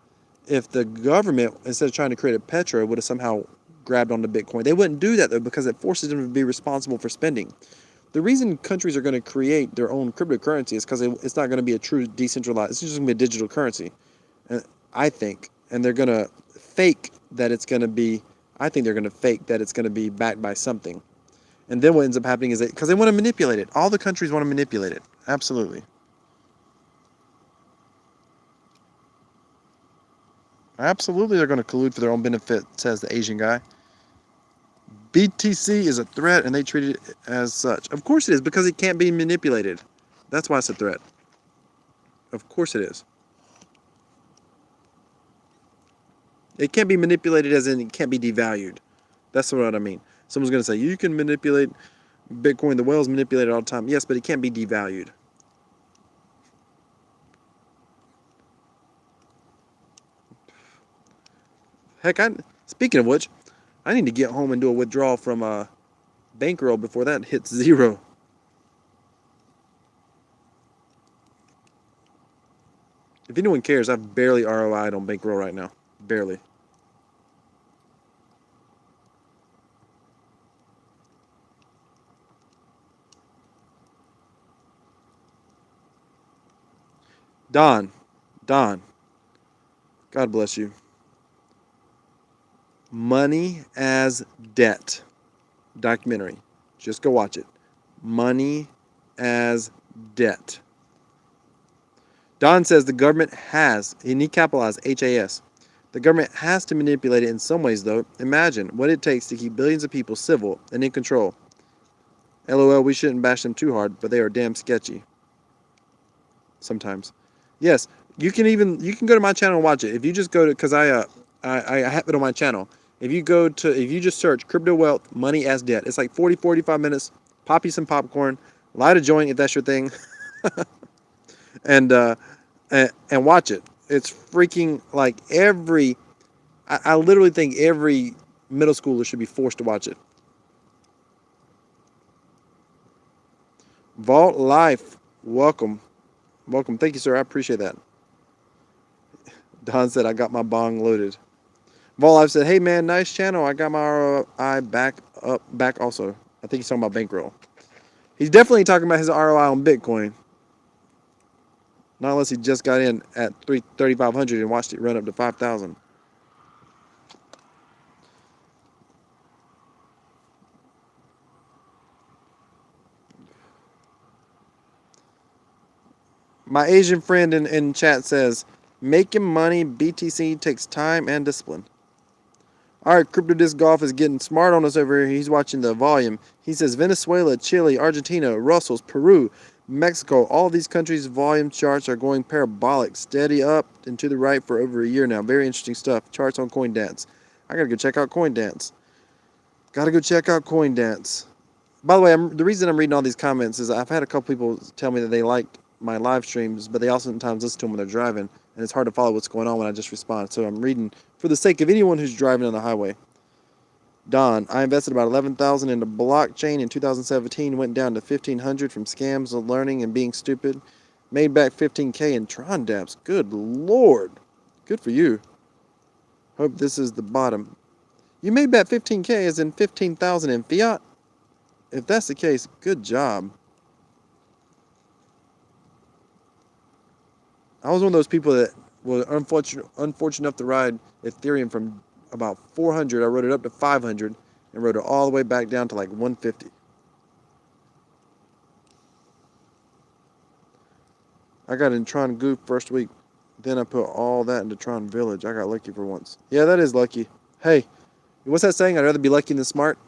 if the government, instead of trying to create a petro, would have somehow grabbed onto Bitcoin. They wouldn't do that, though, because it forces them to be responsible for spending. The reason countries are going to create their own cryptocurrency is because it's not going to be a true decentralized... It's just going to be a digital currency, I think. And they're going to fake that it's going to be... I think they're going to fake that it's going to be backed by something. And then what ends up happening is because they want to manipulate it. All the countries want to manipulate it. Absolutely. Absolutely, they're going to collude for their own benefit, says the Asian guy. BTC is a threat, and they treat it as such. Of course it is, because it can't be manipulated. That's why it's a threat. Of course it is. It can't be manipulated as in it can't be devalued. That's what I mean. Someone's going to say, you can manipulate Bitcoin. The whale's manipulated all the time. Yes, but it can't be devalued. Heck, speaking of which, I need to get home and do a withdrawal from Bankroll before that hits zero. If anyone cares, I've barely ROI'd on Bankroll right now. Barely. Don, God bless you. Money as Debt documentary. Just go watch it. Money as Debt. Don says the government has, and he capitalized HAS. The government has to manipulate it in some ways, though. Imagine what it takes to keep billions of people civil and in control. LOL, we shouldn't bash them too hard, but they are damn sketchy. Sometimes. Yes, You can go to my channel and watch it. If you just go to, because I have it on my channel. If you just search crypto wealth money as debt, it's like 45 minutes. Pop you some popcorn, light a joint if that's your thing, and and watch it. It's freaking like I literally think every middle schooler should be forced to watch it. Vault Life, welcome. Welcome. Thank you, sir. I appreciate that. Don said, I got my bong loaded. Vault Life said, hey, man, nice channel. I got my ROI back also. I think he's talking about bankroll. He's definitely talking about his ROI on Bitcoin. Not unless he just got in at 3,500 and watched it run up to 5,000. My Asian friend in chat says, making money BTC takes time and discipline. All right, Crypto Disc Golf is getting smart on us over here. He's watching the volume. He says Venezuela, Chile, Argentina, Brussels, Peru, Mexico, all these countries' volume charts are going parabolic, steady up and to the right for over a year now. Very interesting stuff. Charts on CoinDance. I gotta go check out CoinDance. Gotta go check out CoinDance. By the way, the reason I'm reading all these comments is I've had a couple people tell me that they like my live streams, but they also sometimes listen to them when they're driving, and it's hard to follow what's going on when I just respond. So I'm reading for the sake of anyone who's driving on the highway. Don, I invested about $11,000 into blockchain in 2017, went down to $1,500 from scams, learning, and being stupid. Made back $15K in Tron dApps. Good Lord. Good for you. Hope this is the bottom. You made back $15K as in $15,000 in fiat? If that's the case, good job. I was one of those people that was unfortunate enough to ride Ethereum from about 400. I rode it up to 500 and rode it all the way back down to like 150. I got in Tron Goof first week. Then I put all that into Tron Village. I got lucky for once. Yeah, that is lucky. Hey, what's that saying? I'd rather be lucky than smart.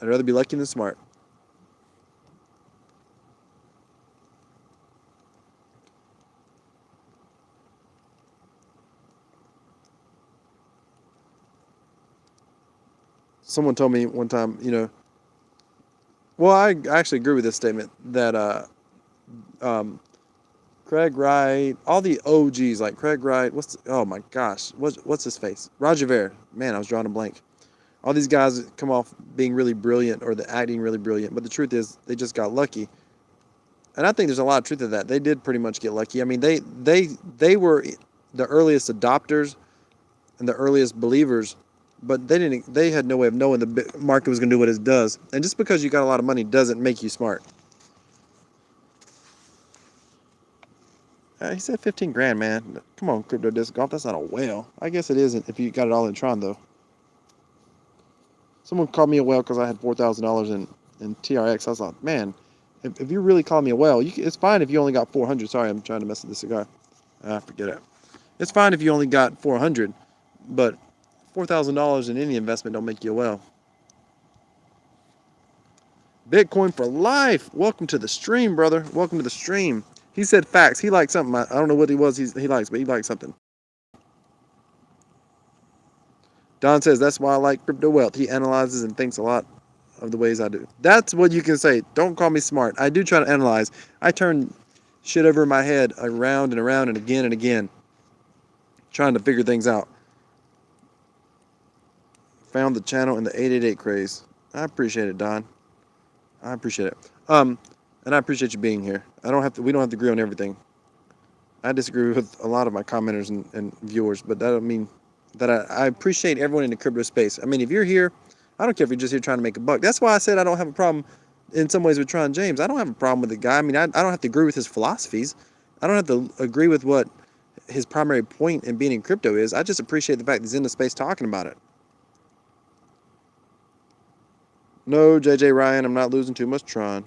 I'd rather be lucky than smart. Someone told me one time, well, I actually agree with this statement that Craig Wright, all the OGs like Craig Wright, oh my gosh, what's his face? Roger Ver. Man, I was drawing a blank. All these guys come off being really brilliant or the acting really brilliant, but the truth is they just got lucky. And I think there's a lot of truth to that. They did pretty much get lucky. I mean, they were the earliest adopters and the earliest believers, but they had no way of knowing the market was going to do what it does. And just because you got a lot of money doesn't make you smart. He said 15 grand, man. Come on, Crypto Disc Golf. That's not a whale. I guess it isn't if you got it all in Tron, though. Someone called me a whale because I had $4,000 in TRX. I was like, man, if you really call me a whale, it's fine if you only got 400. Sorry, I'm trying to mess with the cigar. Forget it. It's fine if you only got 400, but $4,000 in any investment don't make you a whale. Bitcoin for life. Welcome to the stream, brother. Welcome to the stream. He said facts. He liked something. I don't know what he likes, but he likes something. Don says, that's why I like Crypto Wealth. He analyzes and thinks a lot of the ways I do. That's what you can say. Don't call me smart. I do try to analyze. I turn shit over in my head around and around and again, trying to figure things out. Found the channel in the 888 craze. I appreciate it, Don. I appreciate it. And I appreciate you being here. We don't have to agree on everything. I disagree with a lot of my commenters and viewers, but that don't mean that I appreciate everyone in the crypto space. I mean, if you're here, I don't care if you're just here trying to make a buck. That's why I said I don't have a problem in some ways with Tron James. I don't have a problem with the guy. I mean, I don't have to agree with his philosophies. I don't have to agree with what his primary point in being in crypto is. I just appreciate the fact he's in the space talking about it. No, JJ Ryan, I'm not losing too much Tron.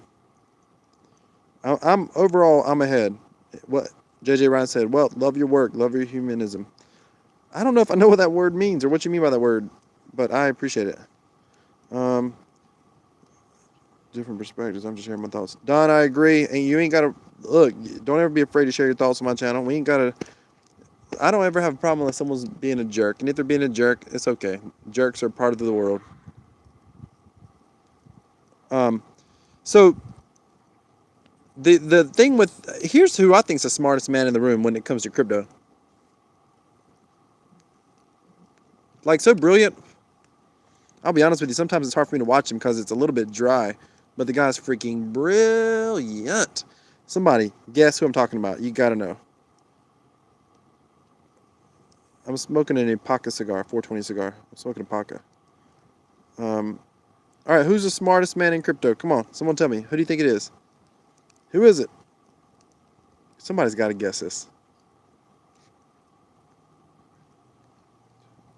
I'm ahead. What JJ Ryan said, well, love your work, love your humanism. I don't know if I know what that word means or what you mean by that word, but I appreciate it. different perspectives. I'm just sharing my thoughts. Don, I agree. And you ain't got to, look, don't ever be afraid to share your thoughts on my channel. We ain't got to, I don't ever have a problem unless someone's being a jerk. And if they're being a jerk, it's okay. Jerks are part of the world. So the thing with, here's who I think is the smartest man in the room when it comes to crypto. Like, so brilliant. I'll be honest with you, sometimes it's hard for me to watch him because it's a little bit dry. But the guy's freaking brilliant. Somebody, guess who I'm talking about. You got to know. I'm smoking an Apaca cigar, 420 cigar. I'm smoking a Apaca. All right, who's the smartest man in crypto? Come on, someone tell me. Who do you think it is? Who is it? Somebody's got to guess this.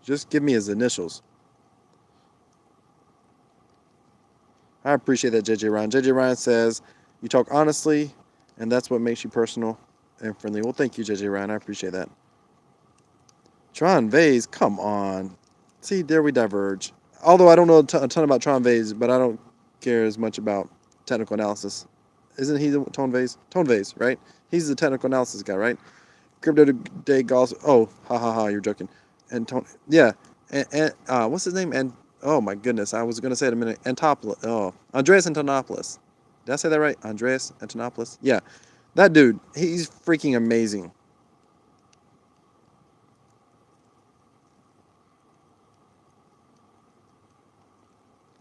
Just give me his initials. I appreciate that, JJ Ryan. JJ Ryan says, you talk honestly, and that's what makes you personal and friendly. Well, thank you, JJ Ryan. I appreciate that. Tron Vase, come on. See, there we diverge. Although I don't know a ton about Tron Vase, but I don't care as much about technical analysis. Isn't he the Tone Vase? Tone Vase, right? He's the technical analysis guy, right? Crypto Today Golf. Oh, ha, you're joking. And Tone, yeah. And what's his name? And oh my goodness, I was gonna say it a minute. Antopoulos. Oh, Andreas Antonopoulos. Did I say that right? Andreas Antonopoulos. Yeah, that dude. He's freaking amazing.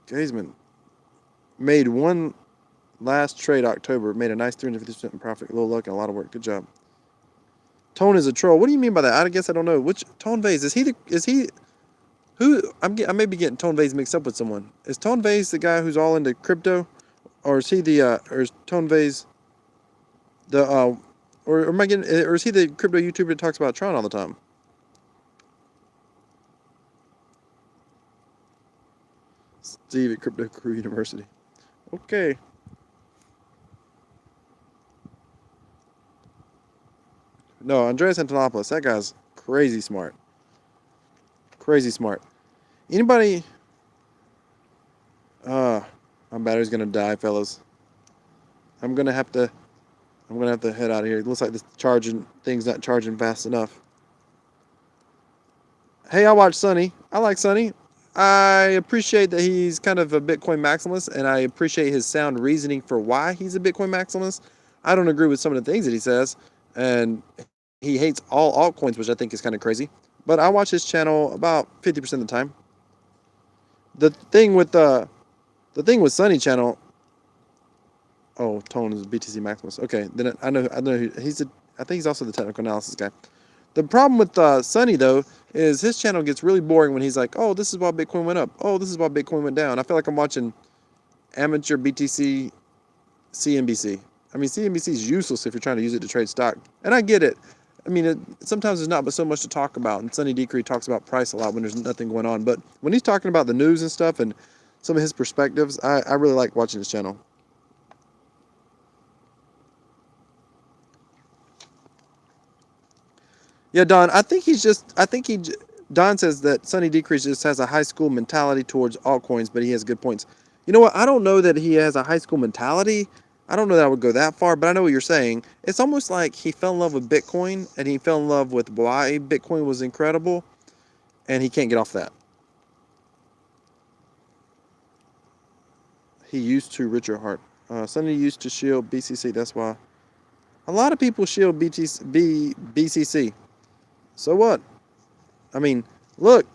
Gazeman made one last trade October. Made a nice 350% in profit. A little luck and a lot of work. Good job. Tone is a troll. What do you mean by that? I guess I don't know. Which Tone Vase is he? Who? I may be getting Tone Vase mixed up with someone. Is Tone Vase the guy who's all into crypto, or is he the or is Tone Vase the or am I getting? Or is he the crypto YouTuber that talks about Tron all the time? Steve at Crypto Crew University. Okay. No, Andreas Antonopoulos. That guy's crazy smart. Crazy smart. Anybody? My battery's gonna die, fellas. I'm gonna have to head out of here. It looks like this charging thing's not charging fast enough. Hey, I watch Sonny. I like Sonny. I appreciate that he's kind of a Bitcoin maximalist, and I appreciate his sound reasoning for why he's a Bitcoin maximalist. I don't agree with some of the things that he says, and he hates all altcoins, which I think is kind of crazy. But I watch his channel about 50% of the time. The thing with Sonny channel. Oh, Tone is BTC maximalist. Okay, then I know he's I think he's also the technical analysis guy. The problem with Sonny, though, is his channel gets really boring when he's like, oh, this is why Bitcoin went up. Oh, this is why Bitcoin went down. I feel like I'm watching amateur BTC CNBC. I mean, CNBC is useless if you're trying to use it to trade stock. And I get it. I mean, sometimes there's not but so much to talk about. And Sonny Decree talks about price a lot when there's nothing going on. But when he's talking about the news and stuff and some of his perspectives, I really like watching his channel. Yeah, Don, Don says that Sonny Decrease just has a high school mentality towards altcoins, but he has good points. You know what? I don't know that he has a high school mentality. I don't know that I would go that far, but I know what you're saying. It's almost like he fell in love with Bitcoin and he fell in love with why Bitcoin was incredible and he can't get off that. He used to, Richard Hart. Sonny used to shield BCC. That's why. A lot of people shield BCC. So what? I mean, look,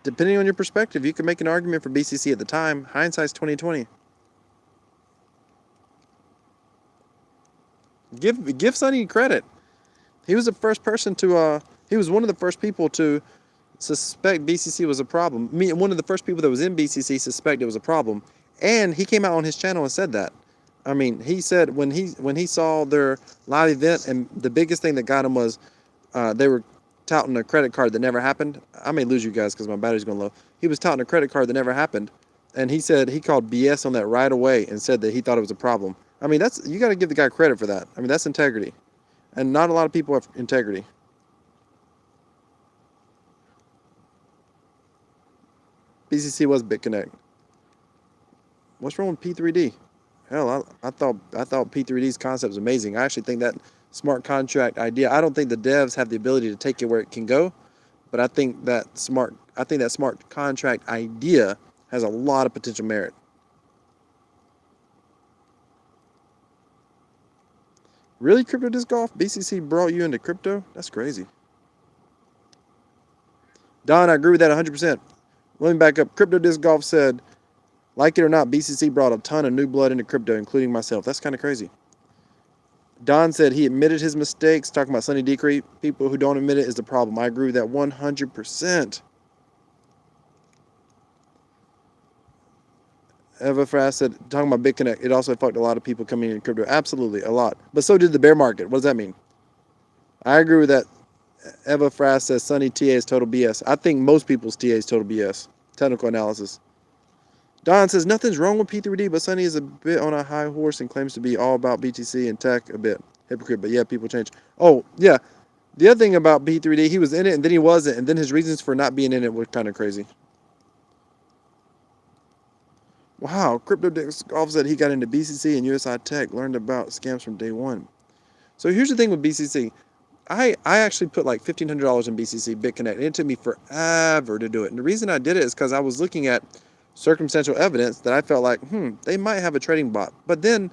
depending on your perspective, you can make an argument for BCC at the time. Hindsight's 2020. Give Sonny credit. He was the first person to. He was one of the first people to suspect BCC was a problem. One of the first people that was in BCC suspect it was a problem, and he came out on his channel and said that. I mean, he said when he saw their live event, and the biggest thing that got him was they were touting a credit card that never happened. I may lose you guys because my battery's going low. He was touting a credit card that never happened, and he said he called BS on that right away and said that he thought it was a problem. I mean, you got to give the guy credit for that. I mean, that's integrity, and not a lot of people have integrity. BCC was BitConnect. What's wrong with P3D? Hell, I thought P3D's concept was amazing. I actually think that smart contract idea. I don't think the devs have the ability to take it where it can go, but I think that smart contract idea has a lot of potential merit. Really, crypto disc golf? BCC brought you into crypto? That's crazy. Don, I agree with that 100%. Let me back up. Crypto disc golf said, like it or not, BCC brought a ton of new blood into crypto, including myself. That's kind of crazy. Don said he admitted his mistakes, talking about Sunny Decree. People who don't admit it is the problem. I agree with that 100%. Eva Fast said, talking about BitConnect, it also fucked a lot of people coming in crypto. Absolutely, a lot. But so did the bear market. What does that mean? I agree with that. Eva Fast says, Sunny TA is total BS. I think most people's TA is total BS. Technical analysis. Don says, nothing's wrong with P3D, but Sunny is a bit on a high horse and claims to be all about BTC and tech a bit. Hypocrite, but yeah, people change. Oh, yeah. The other thing about P3D, he was in it and then he wasn't, and then his reasons for not being in it were kind of crazy. Wow, Crypto Golf said he got into BCC and USI Tech, learned about scams from day one. So here's the thing with BCC. I actually put like $1,500 in BCC BitConnect, and it took me forever to do it. And the reason I did it is because I was looking at circumstantial evidence that I felt like, they might have a trading bot. But then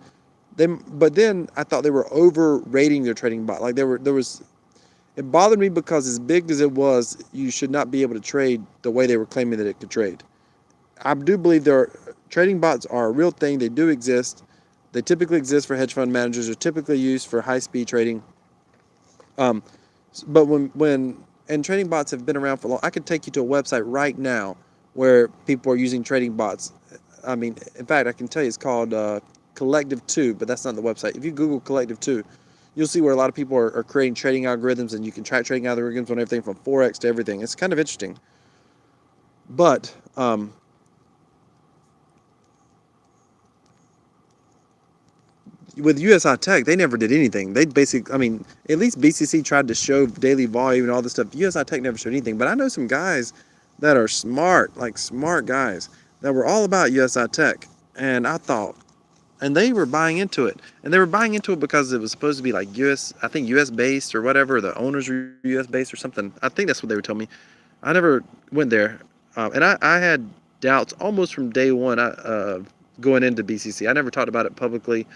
I thought they were overrating their trading bot. Like it bothered me because as big as it was, you should not be able to trade the way they were claiming that it could trade. I do believe trading bots are a real thing. They do exist. They typically exist for hedge fund managers. They're typically used for high speed trading. But and trading bots have been around for long. I could take you to a website right now where people are using trading bots. I mean, in fact, I can tell you it's called Collective 2, but that's not the website. If you Google Collective 2, you'll see where a lot of people are creating trading algorithms, and you can track trading algorithms on everything from Forex to everything. It's kind of interesting. But with USI Tech, they never did anything. They basically, I mean, at least BCC tried to show daily volume and all this stuff. USI Tech never showed anything. But I know some guys that are smart, like smart guys, that were all about USI Tech. And I thought, and they were buying into it. And they were buying into it because it was supposed to be like I think US based or whatever. The owners were US based or something. I think that's what they were telling me. I never went there. And I had doubts almost from day one going into BCC. I never talked about it publicly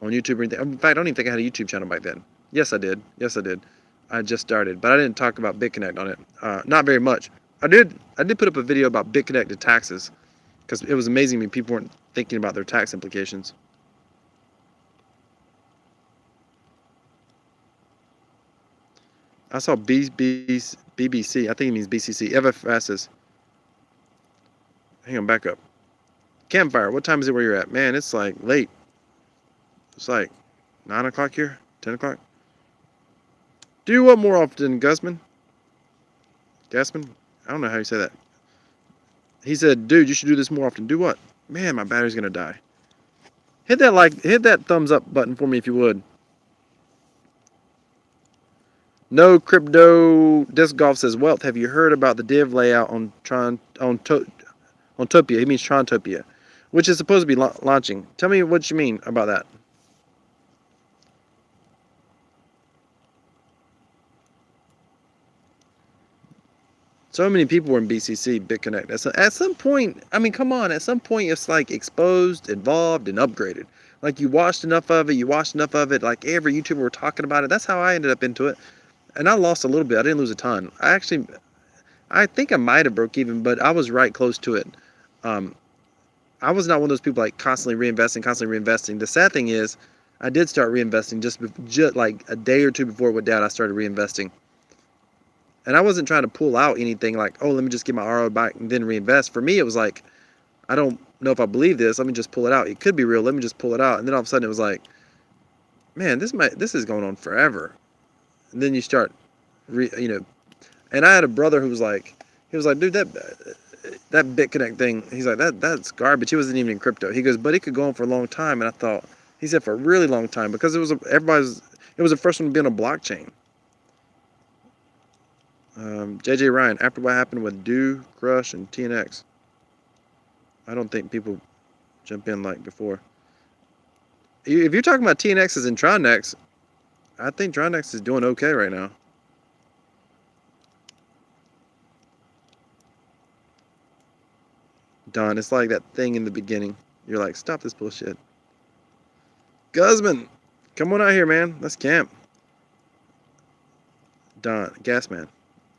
on YouTube or anything. In fact, I don't even think I had a YouTube channel back then. Yes, I did. I just started, but I didn't talk about BitConnect on it. Not very much. I did put up a video about BitConnect and taxes because it was amazing to me people weren't thinking about their tax implications. I saw BBC. I think it means BCC. FFS. Hang on, back up. Campfire. What time is it where you're at? Man, it's like late. It's like 9 o'clock here. 10 o'clock. Do what more often, Gusman? Gasman? I don't know how you say that. He said, dude, you should do this more often. Do what? Man, my battery's gonna die. Hit that thumbs up button for me if you would. No Crypto Disc Golf says, Wealth, have you heard about the div layout on Topia? He means Trontopia, which is supposed to be launching. Tell me what you mean about that. So many people were in BCC, BitConnect. At some point, I mean, come on. At some point, it's like exposed, involved, and upgraded. Like you watched enough of it. Like every YouTuber were talking about it. That's how I ended up into it. And I lost a little bit. I didn't lose a ton. I think I might have broke even, but I was right close to it. I was not one of those people like constantly reinvesting. The sad thing is, I did start reinvesting just like a day or two before it went down. I started reinvesting. And I wasn't trying to pull out anything like, oh, let me just get my RO back and then reinvest. For me, it was like, I don't know if I believe this. Let me just pull it out. It could be real. Let me just pull it out. And then all of a sudden it was like, man, this is going on forever. And then you start, and I had a brother who was like, dude, that BitConnect thing, he's like, that's garbage. He wasn't even in crypto. He goes, but it could go on for a long time. And I thought, he said for a really long time because it was the first one to be on a blockchain. JJ Ryan, after what happened with Do, Crush, and TNX, I don't think people jump in like before. If you're talking about TNXs and TronX, I think TronX is doing okay right now. Don, it's like that thing in the beginning. You're like, stop this bullshit. Guzman, come on out here, man. Let's camp. Don, Gasman.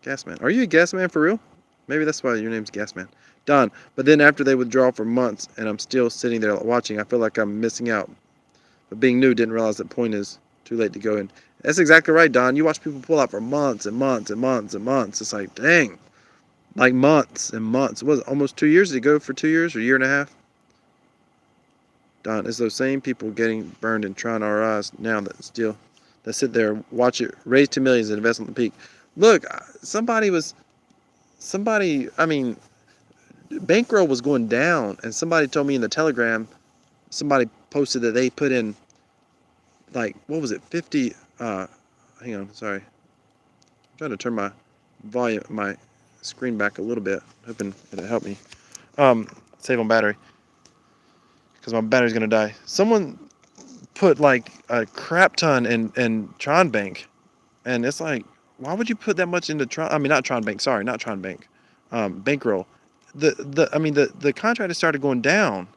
Gasman. Are you a Gasman for real? Maybe that's why your name's Gasman. Don, but then after they withdraw for months and I'm still sitting there watching, I feel like I'm missing out. But being new, didn't realize the point is too late to go in. That's exactly right, Don. You watch people pull out for months and months and months and months. It's like, dang. Like months and months. Was it almost 2 years? Did it go for 2 years or a year and a half? Don, it's those same people getting burned in Tron RIs now that sit there, watch it raise to millions and invest on the peak. Look, I mean, bankroll was going down, and somebody told me in the Telegram, somebody posted that they put in, like, what was it, 50, hang on, sorry. I'm trying to turn my volume, my screen back a little bit, hoping it'll help me. Save on battery, because my battery's gonna die. Someone put like a crap ton in Tron Bank, and it's like, why would you put that much into Tron? I mean, not Tron Bank. Sorry, not Tron Bank. Bankroll. The contract has started going down.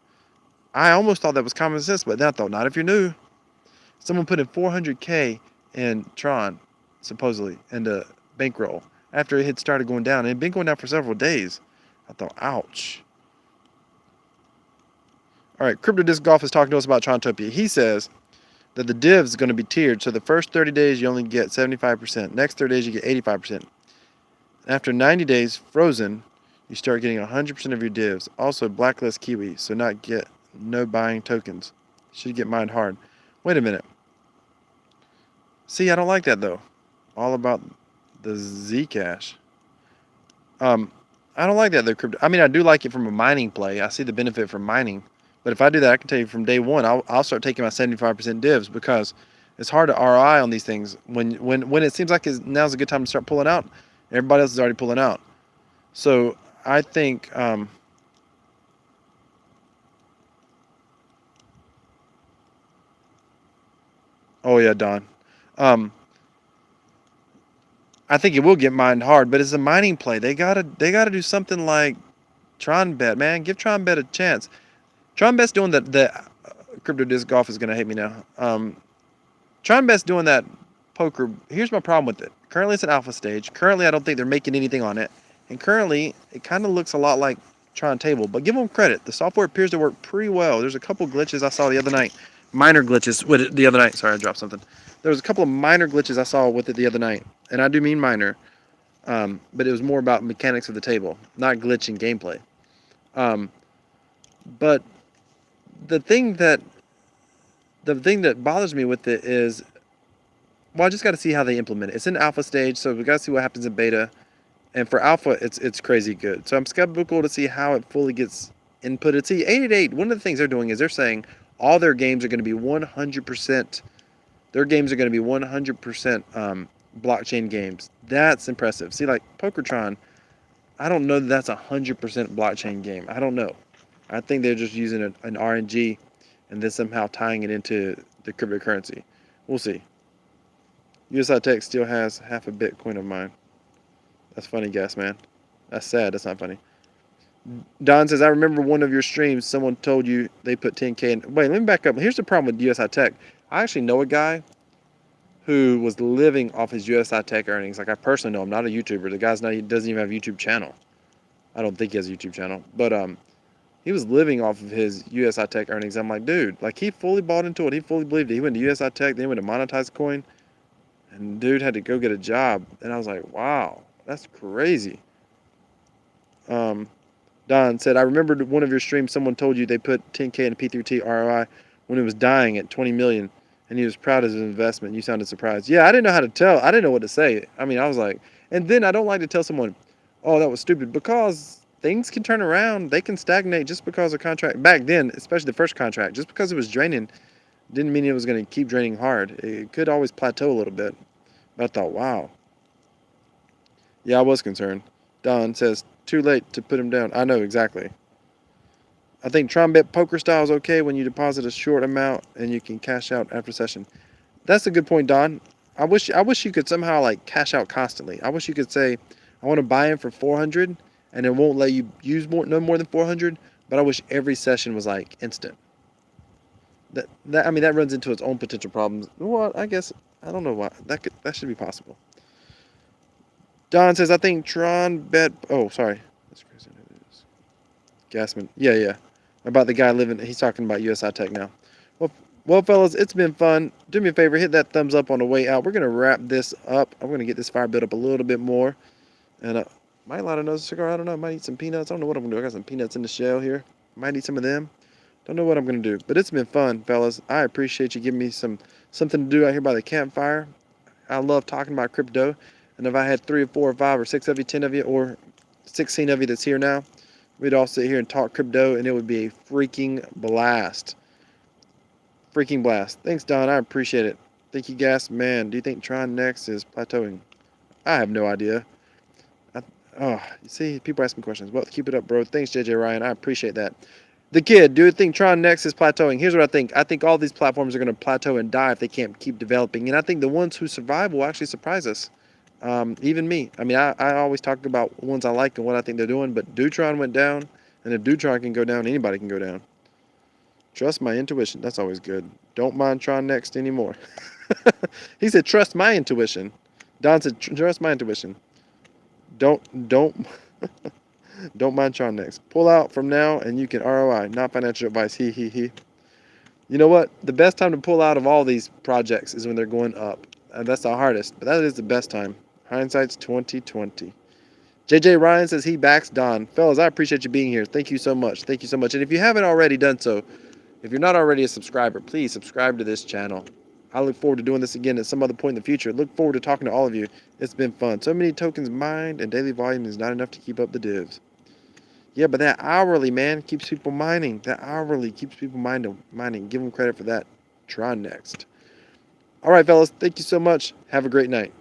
I almost thought that was common sense, but then I thought, not if you're new. Someone put in 400K in Tron, supposedly, into bankroll after it had started going down. And it had been going down for several days. I thought, ouch. All right, Crypto Disc Golf is talking to us about Trontopia. He says that the div is going to be tiered. So the first 30 days, you only get 75%. Next 30 days, you get 85%. After 90 days frozen, you start getting 100% of your divs. Also, blacklist Kiwi, so no buying tokens. Should get mined hard. Wait a minute. See, I don't like that though. All about the Zcash. I don't like that though, crypto. I mean, I do like it from a mining play. I see the benefit from mining. But if I do that, I can tell you from day one, I'll start taking my 75% divs, because it's hard to RI on these things when it seems like now's a good time to start pulling out. Everybody else is already pulling out. So I think oh yeah, Don. I think it will get mined hard, but it's a mining play. They gotta do something like TronBet, man. Give TronBet a chance. TronBet's doing the Crypto Disc Golf is gonna hate me now. TronBet's doing that poker. Here's my problem with it. Currently, it's an alpha stage. Currently, I don't think they're making anything on it. And currently, it kind of looks a lot like Tron Table. But give them credit. The software appears to work pretty well. There's a couple glitches I saw the other night. Minor glitches with it the other night. Sorry, I dropped something. There was a couple of minor glitches I saw with it the other night. And I do mean minor. But it was more about mechanics of the table, not glitching gameplay. But the thing that bothers me with it is, well, I just got to see how they implement it. It's in alpha stage, so we got to see what happens in beta. And for alpha, it's crazy good. So I'm skeptical to see how it fully gets inputted. See, 888, one of the things they're doing is they're saying all their games are going to be 100%. Their games are going to be 100% blockchain games. That's impressive. See, like Pokertron, I don't know that that's a 100% blockchain game. I don't know. I think they're just using an RNG and then somehow tying it into the cryptocurrency. We'll see. USI Tech still has half a Bitcoin of mine. That's funny, Gas Man. That's sad. That's not funny. Don says, I remember one of your streams, someone told you they put 10K in. Wait, let me back up. Here's the problem with USI Tech. I actually know a guy who was living off his USI Tech earnings. Like, I personally know him, not a YouTuber. The guy's not, he doesn't even have a YouTube channel. I don't think he has a YouTube channel. But he was living off of his USI Tech earnings. I'm like, dude, like, he fully bought into it. He fully believed it. He went to USI Tech, then he went to monetize coin. And dude had to go get a job. And I was like, wow, that's crazy. Don said, I remembered one of your streams, someone told you they put 10K in P3T ROI when it was dying at 20 million. And he was proud of his investment. You sounded surprised. Yeah, I didn't know how to tell. I didn't know what to say. I mean, I was like, and then I don't like to tell someone, oh, that was stupid, because things can turn around. They can stagnate just because a contract, back then, especially the first contract, just because it was draining, didn't mean it was going to keep draining hard. It could always plateau a little bit. But I thought, wow. Yeah, I was concerned. Don says, too late to put him down. I know, exactly. I think Tron Bet poker style is okay when you deposit a short amount and you can cash out after session. That's a good point, Don. I wish you could somehow like cash out constantly. I wish you could say, I want to buy in for 400, and it won't let you use no more than 400. But I wish every session was like instant. I mean that runs into its own potential problems. Well, I guess I don't know why that should be possible. Don says I think Tron Bet. Oh, sorry. That's crazy. Gasman. Yeah, yeah. About the guy living. He's talking about USI Tech now. Well, fellas, it's been fun. Do me a favor, hit that thumbs up on the way out. We're gonna wrap this up. I'm gonna get this fire built up a little bit more, and might light another cigar. I don't know. Might eat some peanuts. I don't know what I'm gonna do. I got some peanuts in the shell here. Might eat some of them. Don't know what I'm gonna do, but it's been fun, fellas. I appreciate you giving me something to do out here by the campfire. I love talking about crypto, and if I had 3 or 4 or 5 or 6 of you, 10 of you, or 16 of you that's here now, we'd all sit here and talk crypto, and it would be a freaking blast. Freaking blast. Thanks, Don. I appreciate it. Thank you, Gas. Man, do you think Tron Next is plateauing? I have no idea. You see, people asking questions. Well, keep it up, bro. Thanks, JJ Ryan. I appreciate that. The Kid, do you think Tron Next is plateauing? Here's what I think. I think all these platforms are going to plateau and die if they can't keep developing. And I think the ones who survive will actually surprise us. Even me. I mean, I always talk about ones I like and what I think they're doing, but Dutron went down. And if Dutron can go down, anybody can go down. Trust my intuition. That's always good. Don't mind Tron Next anymore. He said, trust my intuition. Don said, trust my intuition. Don't don't mind Tron Next. Pull out from now and you can ROI. Not financial advice. He. You know what? The best time to pull out of all these projects is when they're going up. And that's the hardest, but that is the best time. Hindsight's 2020. JJ Ryan says he backs Don. Fellas, I appreciate you being here. Thank you so much. Thank you so much. And if you haven't already done so, if you're not already a subscriber, please subscribe to this channel. I look forward to doing this again at some other point in the future. Look forward to talking to all of you. It's been fun. So many tokens mined and daily volume is not enough to keep up the divs. Yeah, but that hourly, man, keeps people mining. That hourly keeps people mining. Give them credit for that. Tron Next. All right, fellas. Thank you so much. Have a great night.